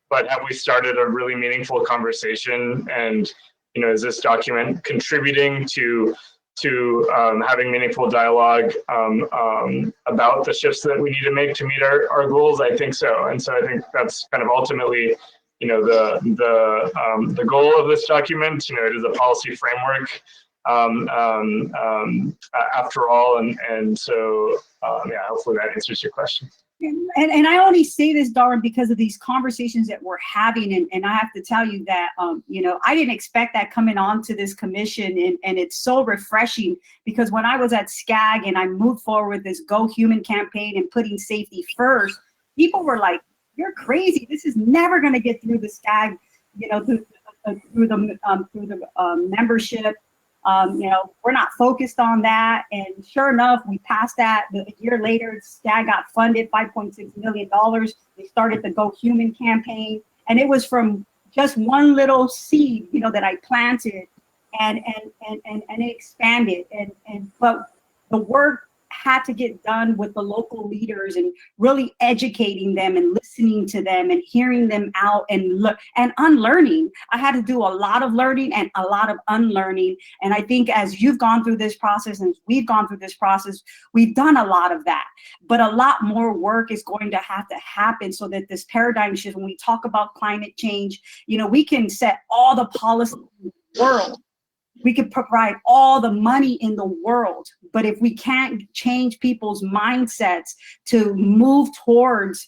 But have we started a really meaningful conversation? And is this document contributing to having meaningful dialogue about the shifts that we need to make to meet our goals? I think so. And so I think that's kind of ultimately, the goal of this document. It is a policy framework after all. And so, hopefully that answers your question. And I only say this, Darwin, because of these conversations that we're having. And I have to tell you that, I didn't expect that coming on to this commission. And it's so refreshing, because when I was at SCAG and I moved forward with this Go Human campaign and putting safety first, people were like, you're crazy. This is never going to get through the SCAG, through the membership. We're not focused on that. And sure enough, we passed that. A year later, SCAG got funded $5.6 million. They started the Go Human campaign. And it was from just one little seed, that I planted, and it expanded. But the work had to get done with the local leaders and really educating them and listening to them and hearing them out and unlearning. I had to do a lot of learning and a lot of unlearning. And I think as you've gone through this process and we've gone through this process, we've done a lot of that. But a lot more work is going to have to happen so that this paradigm shift, when we talk about climate change, we can set all the policy in the world. We could provide all the money in the world, but if we can't change people's mindsets to move towards,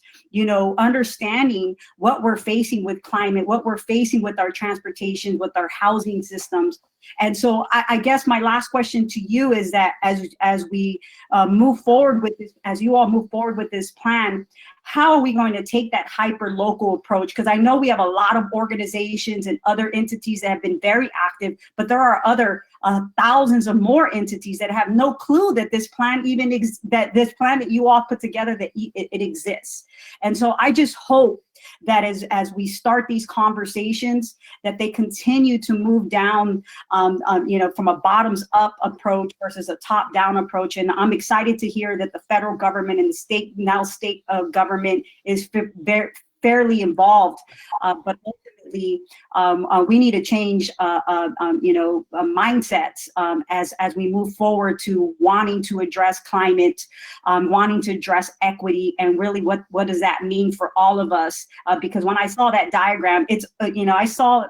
understanding what we're facing with climate, what we're facing with our transportation, with our housing systems. And so I guess my last question to you is that as we move forward with this, as you all move forward with this plan, how are we going to take that hyper local approach? Because I know we have a lot of organizations and other entities that have been very active, but there are other thousands of more entities that have no clue that this plan this plan that you all put together, that it exists. And so I just hope that as we start these conversations, that they continue to move down, from a bottoms up approach versus a top down approach. And I'm excited to hear that the federal government and the state government is fairly involved, but ultimately we need to change mindsets as we move forward to wanting to address climate, wanting to address equity, and really what does that mean for all of us? Because when I saw that diagram, it's I saw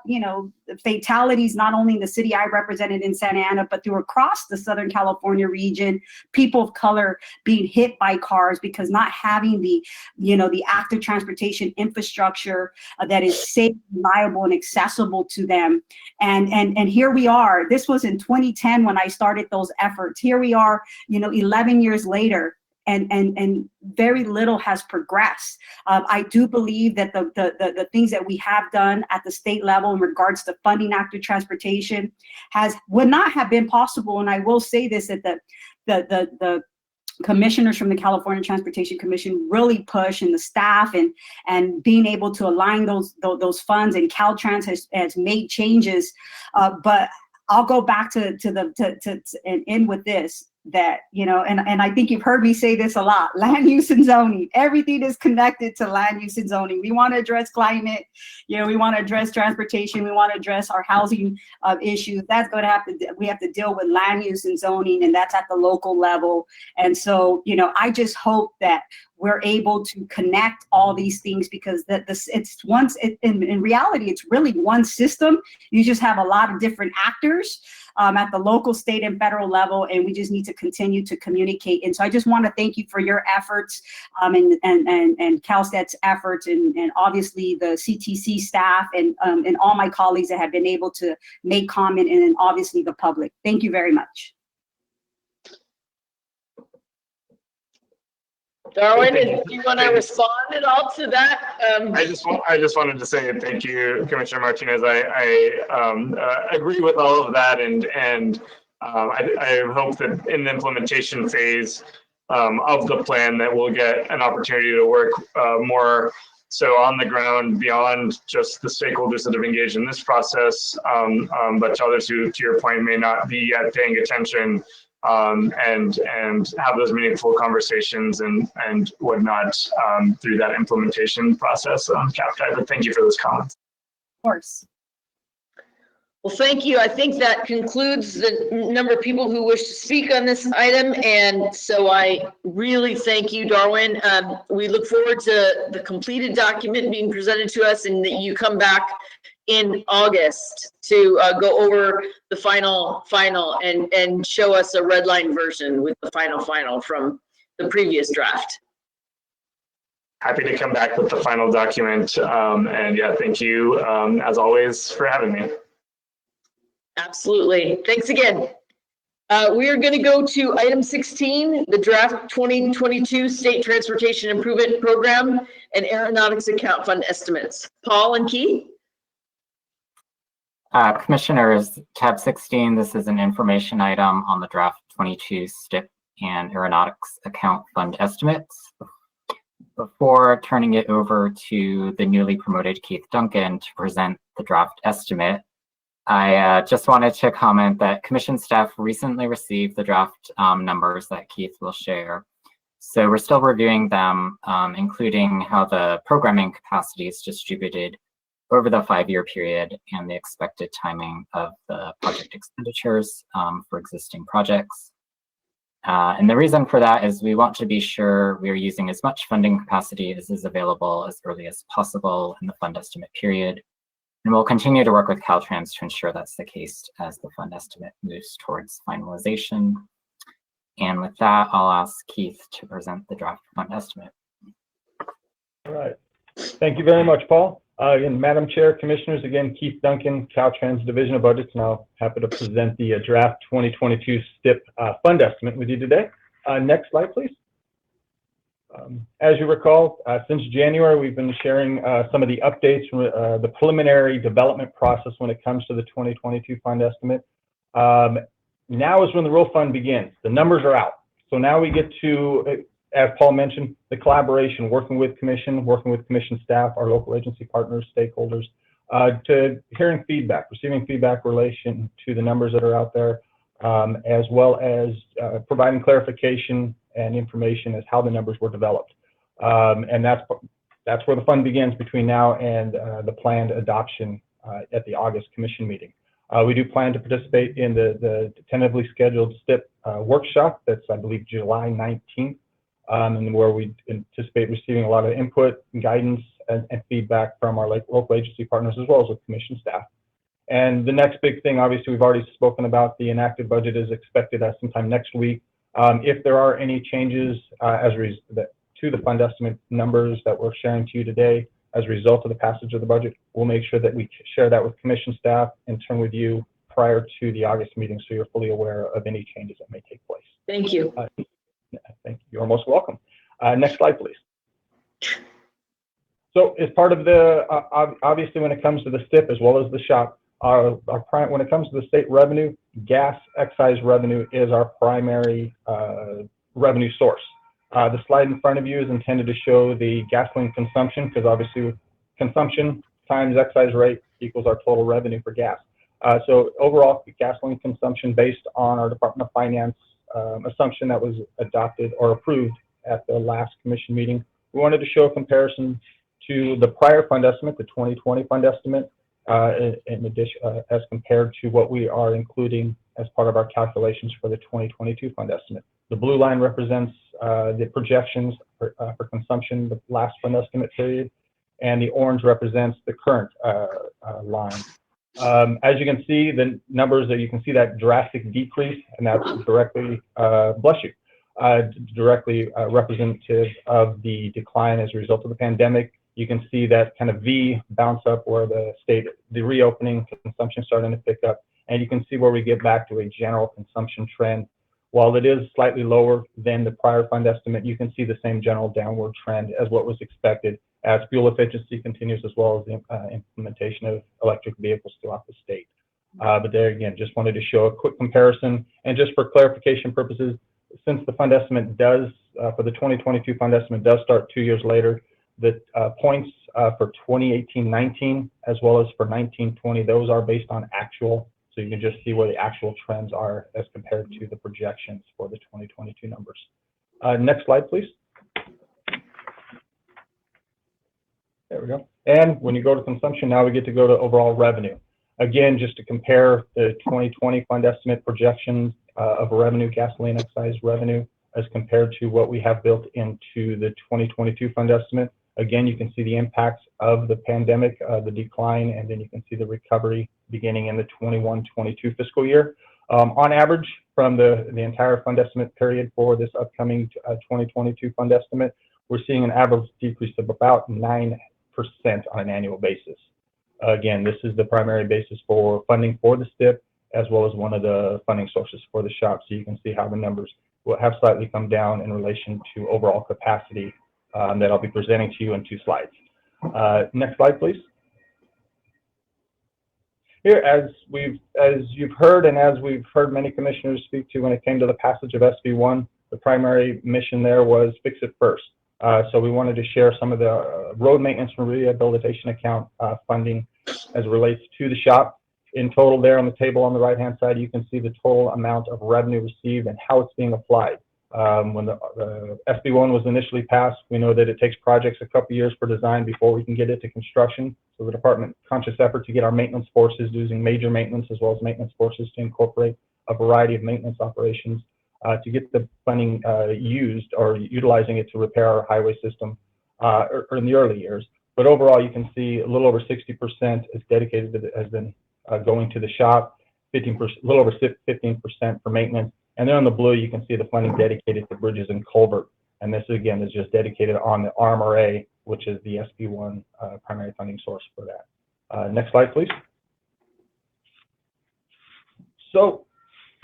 fatalities not only in the city I represented in Santa Ana, but through across the Southern California region, people of color being hit by cars because not having the active transportation infrastructure that is safe, reliable, and accessible to them. And here we are. This was in 2010 when I started those efforts. Here we are, 11 years later. And very little has progressed. I do believe that the things that we have done at the state level in regards to funding active transportation would not have been possible. And I will say this, that the commissioners from the California Transportation Commission really push, and the staff and being able to align those funds, and Caltrans has made changes. But I'll go back to and end with this. that, you know, and I think you've heard me say this a lot, land use and zoning, everything is connected to land use and zoning. We want to address climate, you know, we want to address transportation, we want to address our housing issues. That's going to have to, we have to deal with land use and zoning, and that's at the local level. And so, you know, I just hope that we're able to connect all these things, because in reality, it's really one system. You just have a lot of different actors at the local, state, and federal level, and we just need to continue to communicate. And so I just want to thank you for your efforts, and CalSTAT's efforts, and obviously the CTC staff, and all my colleagues that have been able to make comment, and then obviously the public. Thank you very much. Darwin, do you want to respond at all to that? I just wanted to say thank you, Commissioner Martinez. I agree with all of that, and I hope that in the implementation phase of the plan that we'll get an opportunity to work more so on the ground beyond just the stakeholders that have engaged in this process, but to others who, to your point, may not be yet paying attention. And have those meaningful conversations and whatnot through that implementation process. CapTI, but thank you for those comments. Of course. Well, thank you. I think that concludes the number of people who wish to speak on this item. And so I really thank you, Darwin. We look forward to the completed document being presented to us, and that you come back in August to go over the final and show us a red line version with the final from the previous draft. Happy to come back with the final document. And yeah, thank you as always for having me. Absolutely. Thanks again. We are going to go to item 16, the draft 2022 State Transportation Improvement Program and Aeronautics Account Fund estimates. Paul and Keith? Commissioners, tab 16, this is an information item on the draft 22 STIP and Aeronautics Account Fund estimates. Before turning it over to the newly promoted Keith Duncan to present the draft estimate, I just wanted to comment that Commission staff recently received the draft numbers that Keith will share. So we're still reviewing them, including how the programming capacity is distributed over the 5-year period and the expected timing of the project expenditures for existing projects. And the reason for that is we want to be sure we are using as much funding capacity as is available as early as possible in the fund estimate period. And we'll continue to work with Caltrans to ensure that's the case as the fund estimate moves towards finalization. And with that, I'll ask Keith to present the draft fund estimate. All right. Thank you very much, Paul. Again, Madam Chair, Commissioners, again, Keith Duncan, Caltrans Division of Budgets, and I'm happy to present the draft 2022 STIP fund estimate with you today. Next slide, please. As you recall, since January, we've been sharing some of the updates from the preliminary development process when it comes to the 2022 fund estimate. Now is when the real fun begins. The numbers are out. So now we get to, as Paul mentioned, the collaboration, working with Commission staff, our local agency partners, stakeholders, to hearing feedback, receiving feedback relation to the numbers that are out there, as well as providing clarification and information as how the numbers were developed. And that's where the fun begins between now and the planned adoption at the August Commission meeting. We do plan to participate in the tentatively scheduled STIP workshop. That's, I believe, July 19th. And where we anticipate receiving a lot of input and guidance and feedback from our local agency partners, as well as with Commission staff. And the next big thing, obviously, we've already spoken about, the enacted budget is expected sometime next week. If there are any changes to the fund estimate numbers that we're sharing to you today as a result of the passage of the budget, we'll make sure that we share that with Commission staff and turn with you prior to the August meeting, so you're fully aware of any changes that may take place. Thank you. Thank you. You're most welcome. Next slide, please. So as part of the, obviously when it comes to the STIP as well as the SHOP, when it comes to the state revenue, gas excise revenue is our primary revenue source. The slide in front of you is intended to show the gasoline consumption, because obviously consumption times excise rate equals our total revenue for gas. So overall gasoline consumption based on our Department of Finance assumption that was adopted or approved at the last commission meeting. We wanted to show a comparison to the prior fund estimate, the 2020 fund estimate, in addition, as compared to what we are including as part of our calculations for the 2022 fund estimate. The blue line represents the projections for consumption, the last fund estimate period, and the orange represents the current line. As you can see, the numbers that you can see that drastic decrease, and that's directly, directly representative of the decline as a result of the pandemic. You can see that kind of V bounce up where the reopening consumption starting to pick up, and you can see where we get back to a general consumption trend. While it is slightly lower than the prior fund estimate, you can see the same general downward trend as what was expected as fuel efficiency continues, as well as the implementation of electric vehicles throughout the state. But there again, just wanted to show a quick comparison. And just for clarification purposes, since the fund estimate does, for the 2022 fund estimate does start 2 years later, the points for 2018-19 as well as for 19-20, those are based on actual. So you can just see where the actual trends are as compared to the projections for the 2022 numbers. Next slide, please. There we go. And when you go to consumption, now we get to go to overall revenue. Again, just to compare the 2020 fund estimate projections of revenue, gasoline excise revenue, as compared to what we have built into the 2022 fund estimate. Again, you can see the impacts of the pandemic, the decline, and then you can see the recovery beginning in the 21-22 fiscal year. On average, from the entire fund estimate period for this upcoming 2022 fund estimate, we're seeing an average decrease of about 9% on an annual basis. Again, this is the primary basis for funding for the STIP, as well as one of the funding sources for the shop. So you can see how the numbers will have slightly come down in relation to overall capacity that I'll be presenting to you in 2 slides. Next slide, please. Here, as you've heard, and as we've heard many commissioners speak to when it came to the passage of SB1, the primary mission there was fix it first. So we wanted to share some of the road maintenance and rehabilitation account funding as it relates to the shop. In total there on the table on the right-hand side, you can see the total amount of revenue received and how it's being applied. When the SB1 was initially passed, we know that it takes projects a couple years for design before we can get it to construction. So the department conscious effort to get our maintenance forces using major maintenance as well as maintenance forces to incorporate a variety of maintenance operations to get the funding used or utilizing it to repair our highway system or in the early years. But overall, you can see a little over 60% is dedicated to has been going to the shop, 15%, a little over 15% for maintenance. And then on the blue, you can see the funding dedicated to bridges and culvert. And this, again, is just dedicated on the RMRA, which is the SB1 primary funding source for that. Next slide, please. So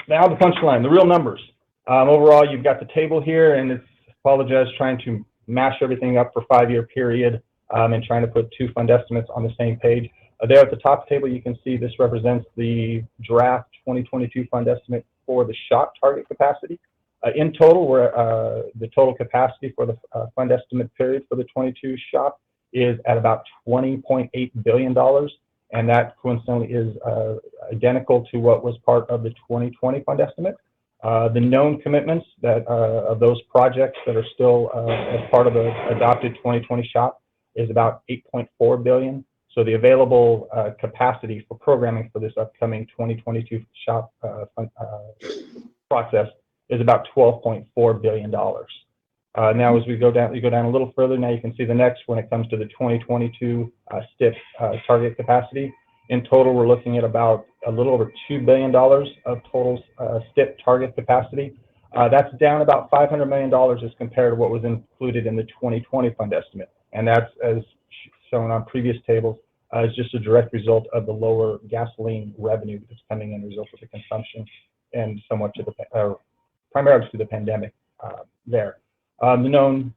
now the punchline, the real numbers. Overall, you've got the table here, and it's, apologize, trying to mash everything up for 5-year period and trying to put 2 fund estimates on the same page. There at the top table, you can see this represents the draft 2022 fund estimate for the shop target capacity. In total, the total capacity for the fund estimate period for the 22 shop is at about $20.8 billion. And that coincidentally is identical to what was part of the 2020 fund estimate. The known commitments that of those projects that are still as part of the adopted 2020 shop is about $8.4 billion. So the available capacity for programming for this upcoming 2022 shop process is about $12.4 billion. Now, as we go down a little further, now you can see the next when it comes to the 2022 STIP target capacity. In total, we're looking at about a little over $2 billion of total STIP target capacity. That's down about $500 million as compared to what was included in the 2020 fund estimate. And that's, as shown on previous tables, is just a direct result of the lower gasoline revenue that's coming in as a result of the consumption and somewhat to the, primarily to the pandemic there. The known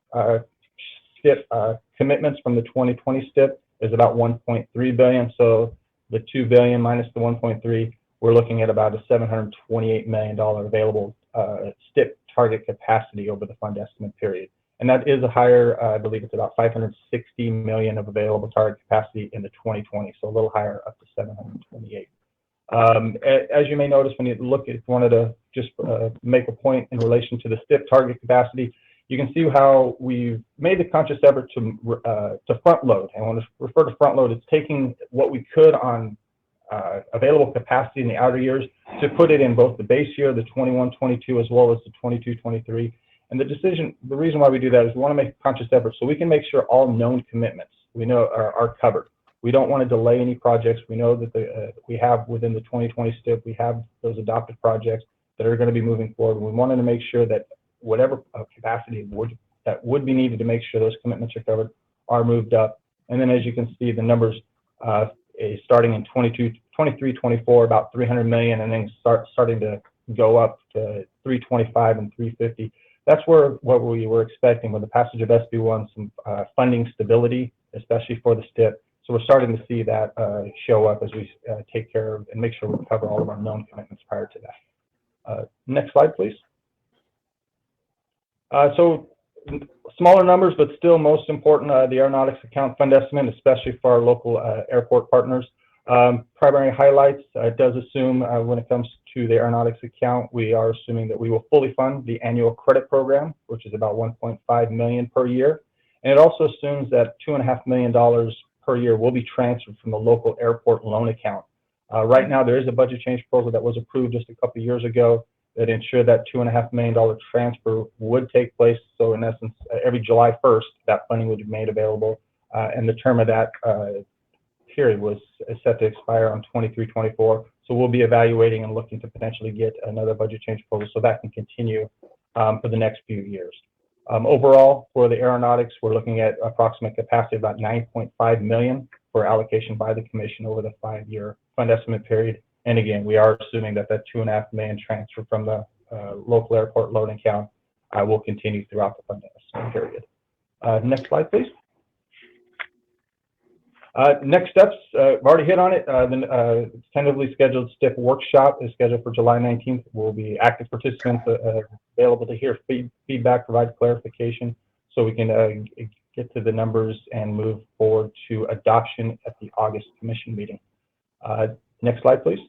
STIP commitments from the 2020 STIP is about $1.3 billion. So the $2 billion minus the 1.3, we're looking at about a $728 million available STIP target capacity over the fund estimate period. And that is a higher, I believe it's about $560 million of available target capacity in the 2020, so a little higher, up to 728. As you may notice when you look, if you wanted to just make a point in relation to the STIP target capacity, you can see how we've made the conscious effort to front load. And when I refer to front load, it's taking what we could on available capacity in the outer years to put it in both the base year, the 21-22, as well as the 22-23. And the reason why we do that is we want to make a conscious effort so we can make sure all known commitments we know are covered. We don't want to delay any projects. We know that we have within the 2020 STIP, we have those adopted projects that are going to be moving forward. We wanted to make sure that whatever capacity that would be needed to make sure those commitments are covered are moved up. And then as you can see, the numbers starting in 23-24, about 300 million, and then starting to go up to 325 and 350. That's what we were expecting with the passage of SB1, some funding stability, especially for the STIP. So we're starting to see that show up as we take care of and make sure we cover all of our known commitments prior to that. Next slide, please. So smaller numbers, but still most important, the aeronautics account fund estimate, especially for our local airport partners. Primary highlights, it does assume when it comes to the aeronautics account, we are assuming that we will fully fund the annual credit program, which is about 1.5 million per year. And it also assumes that $2.5 million per year will be transferred from the local airport loan account. Right now, there is a budget change proposal that was approved just a couple of years ago that ensured that $2.5 million transfer would take place. So in essence, every July 1st, that funding would be made available. And the term of that period was set to expire on 23-24. So we'll be evaluating and looking to potentially get another budget change proposal so that can continue for the next few years. Overall, for the aeronautics, we're looking at approximate capacity of about 9.5 million for allocation by the commission over the 5-year fund estimate period. And again, we are assuming that that 2.5 million transfer from the local airport loan account will continue throughout the fund estimate period. Next slide, please. Next steps, I've already hit on it. The tentatively scheduled STIP workshop is scheduled for July 19th. Will be active participants available to hear feedback, provide clarification, so we can get to the numbers and move forward to adoption at the August commission meeting. Next slide, please.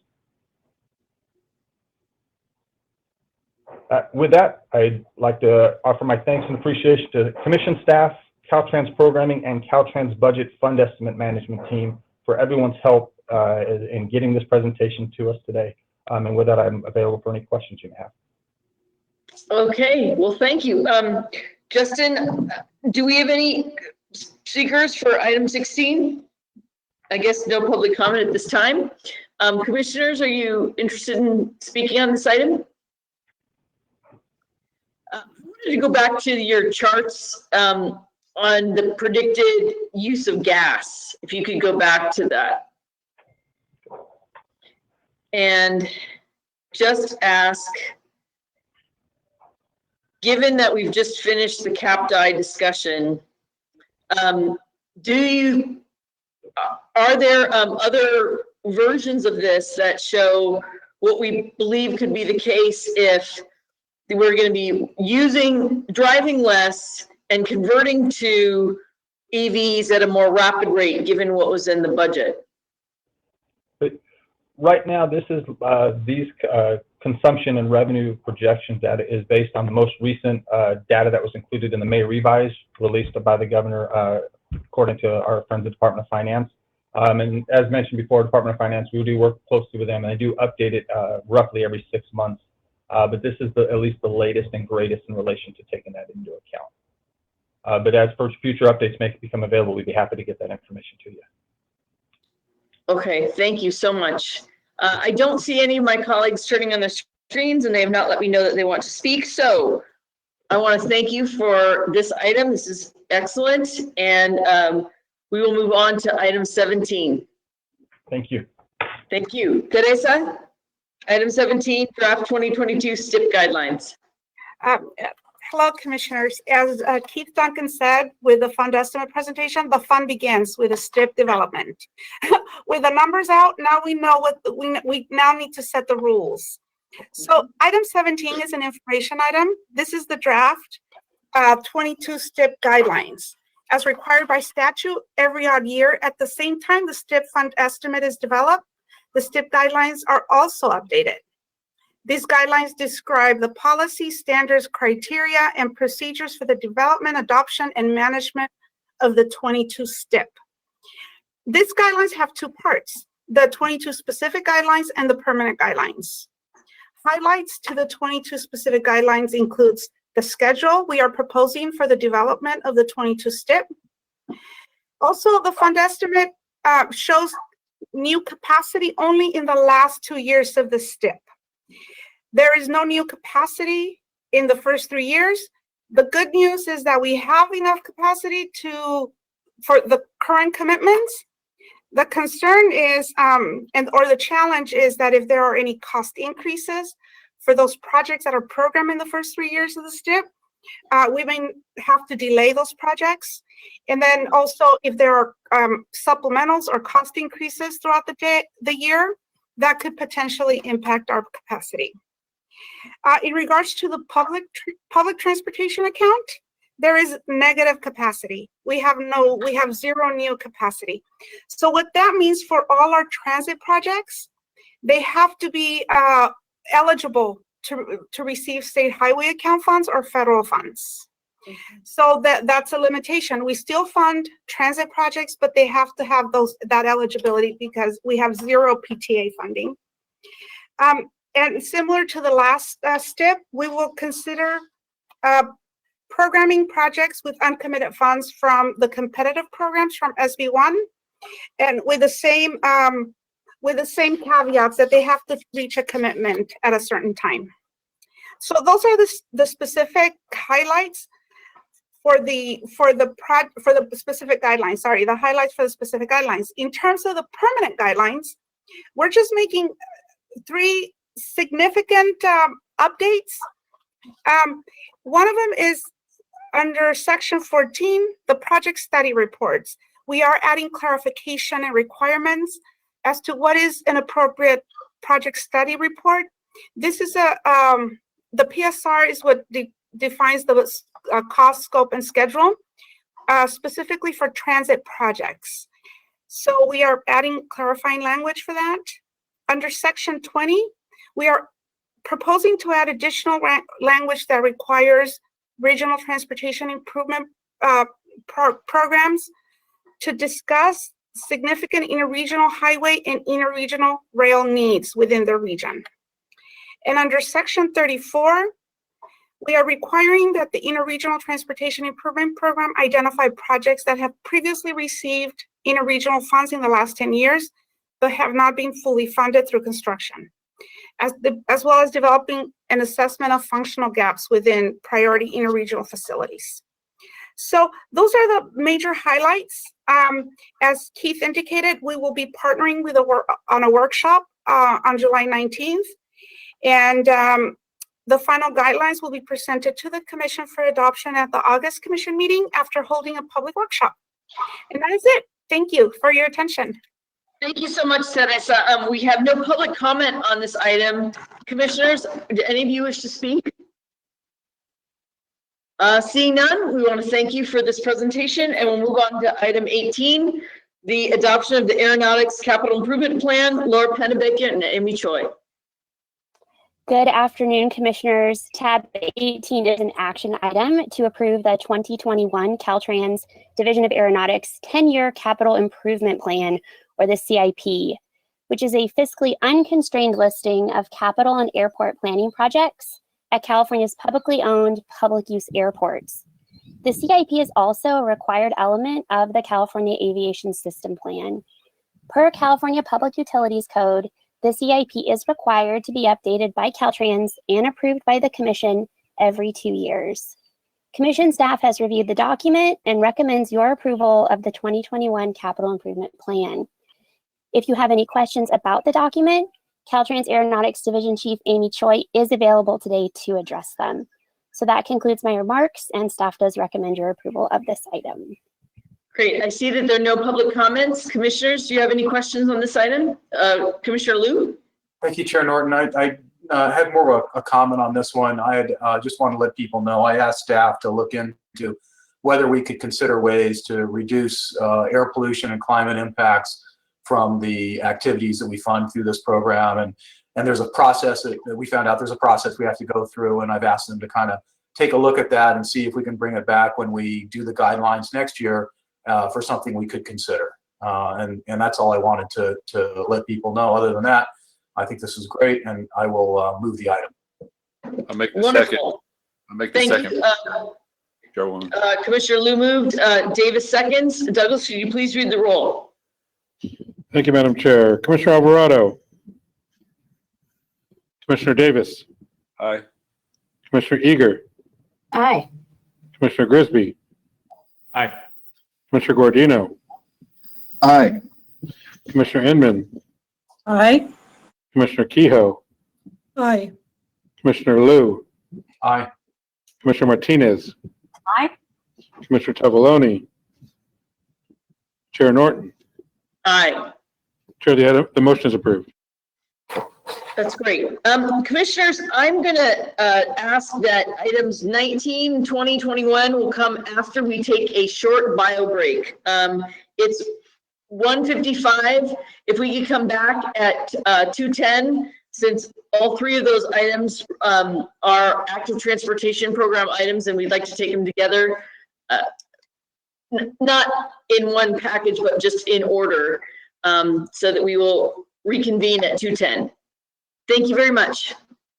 With that, I'd like to offer my thanks and appreciation to commission staff, Caltrans programming, and Caltrans budget fund estimate management team for everyone's help in getting this presentation to us today. And with that, I'm available for any questions you may have. Okay, well, thank you. Justin, do we have any speakers for item 16? I guess no public comment at this time. Commissioners, are you interested in speaking on this item? I wanted to go back to your charts on the predicted use of gas, if you could go back to that. And just ask, given that we've just finished the CAPDI discussion, are there other versions of this that show what we believe could be the case if we're going to be driving less and converting to EVs at a more rapid rate, given what was in the budget? Right now, this is these consumption and revenue projections data is based on the most recent data that was included in the May revise released by the governor, according to our friends at Department of Finance. And as mentioned before, Department of Finance, we do work closely with them, and they do update it roughly every 6 months. But this is at least the latest and greatest in relation to taking that into account. But as for future updates may become available, we'd be happy to get that information to you. Okay, thank you so much. I don't see any of my colleagues turning on their screens, and they have not let me know that they want to speak. So I want to thank you for this item. This is excellent. And we will move on to item 17. Thank you. Thank you. Teresa, item 17, draft 2022 STIP guidelines. Hello, Commissioners. As Keith Duncan said, with the fund estimate presentation, the fun begins with a STIP development. With the numbers out, now we know what we now need to set the rules. So item 17 is an information item. This is the draft 22 STIP guidelines. As required by statute, every odd year, at the same time the STIP fund estimate is developed, the STIP guidelines are also updated. These guidelines describe the policy, standards, criteria, and procedures for the development, adoption, and management of the 22 STIP. These guidelines have two parts, the 22 specific guidelines and the permanent guidelines. Highlights to the 22 specific guidelines includes the schedule we are proposing for the development of the 22 STIP. Also, the fund estimate shows new capacity only in the last 2 years of the STIP. There is no new capacity in the first 3 years. The good news is that we have enough capacity for the current commitments. The concern is, or the challenge is that if there are any cost increases for those projects that are programmed in the first 3 years of the STIP, we may have to delay those projects. And then also if there are supplementals or cost increases throughout the year, that could potentially impact our capacity. In regards to the public transportation account, there is negative capacity. We have zero new capacity. So what that means for all our transit projects, they have to be eligible to receive state highway account funds or federal funds. So that's a limitation. We still fund transit projects, but they have to have that eligibility because we have zero PTA funding. And similar to the last STIP, we will consider programming projects with uncommitted funds from the competitive programs from SB1, and with the same caveats that they have to reach a commitment at a certain time. So those are the specific highlights for the specific guidelines. Sorry, the highlights for the specific guidelines. In terms of the permanent guidelines, we're just making 3 significant updates. One of them is under section 14, the project study reports. We are adding clarification and requirements as to what is an appropriate project study report. This is the PSR is what defines the cost, scope, and schedule, specifically for transit projects. So we are adding clarifying language for that. Under section 20, we are proposing to add additional language that requires regional transportation improvement programs to discuss significant interregional highway and interregional rail needs within the region. And under section 34, we are requiring that the interregional transportation improvement program identify projects that have previously received interregional funds in the last 10 years, but have not been fully funded through construction, as well as developing an assessment of functional gaps within priority interregional facilities. So those are the major highlights. As Keith indicated, we will be partnering with on a workshop on July 19th. And the final guidelines will be presented to the Commission for adoption at the August Commission meeting after holding a public workshop. And that is it. Thank you for your attention. Thank you so much, Teresa. We have no public comment on this item. Commissioners, do any of you wish to speak? Seeing none, we want to thank you for this presentation, and we'll move on to item 18, the adoption of the Aeronautics Capital Improvement Plan. Laura Pennebeck and Amy Choi. Good afternoon, Commissioners. Tab 18 is an action item to approve the 2021 Caltrans Division of Aeronautics 10-year Capital Improvement Plan, or the CIP, which is a fiscally unconstrained listing of capital and airport planning projects at California's publicly owned public use airports. The CIP is also a required element of the California Aviation System Plan. Per California Public Utilities Code, the CIP is required to be updated by Caltrans and approved by the Commission every 2 years. Commission staff has reviewed the document and recommends your approval of the 2021 Capital Improvement Plan. If you have any questions about the document, Caltrans Aeronautics Division Chief Amy Choi is available today to address them. So that concludes my remarks, and staff does recommend your approval of this item. Great. I see that there are no public comments. Commissioners, do you have any questions on this item? Commissioner Liu? Thank you, Chair Norton. I had more of a comment on this one. I had just want to let people know, I asked staff to look into whether we could consider ways to reduce air pollution and climate impacts from the activities that we fund through this program. And there's a process that we found out there's a process we have to go through, and I've asked them to kind of take a look at that and see if we can bring it back when we do the guidelines next year for something we could consider. And that's all I wanted to let people know. Other than that, I think this is great, and I will move the item. I'll make the Wonderful. second. I'll make the Thank second. you. Commissioner Liu moved, Davis seconds. Douglas, could you please read the roll? Thank you, Madam Chair. Commissioner Alvarado. Commissioner Davis. Aye. Commissioner Eager. Aye. Commissioner Grisby. Aye. Commissioner Gordino. Aye. Commissioner Inman. Aye. Commissioner Kehoe. Aye. Commissioner Liu. Aye. Commissioner Martinez. Aye. Commissioner Tavaloni. Chair Norton. Aye. Chair, the motion is approved. That's great. Commissioners, I'm going to ask that items 19, 20, 21 will come after we take a short bio break. It's 1:55. If we could come back at 2:10, since all three of those items are active transportation program items, and we'd like to take them together, not in one package, but just in order, so that we will reconvene at 2:10. Thank you very much.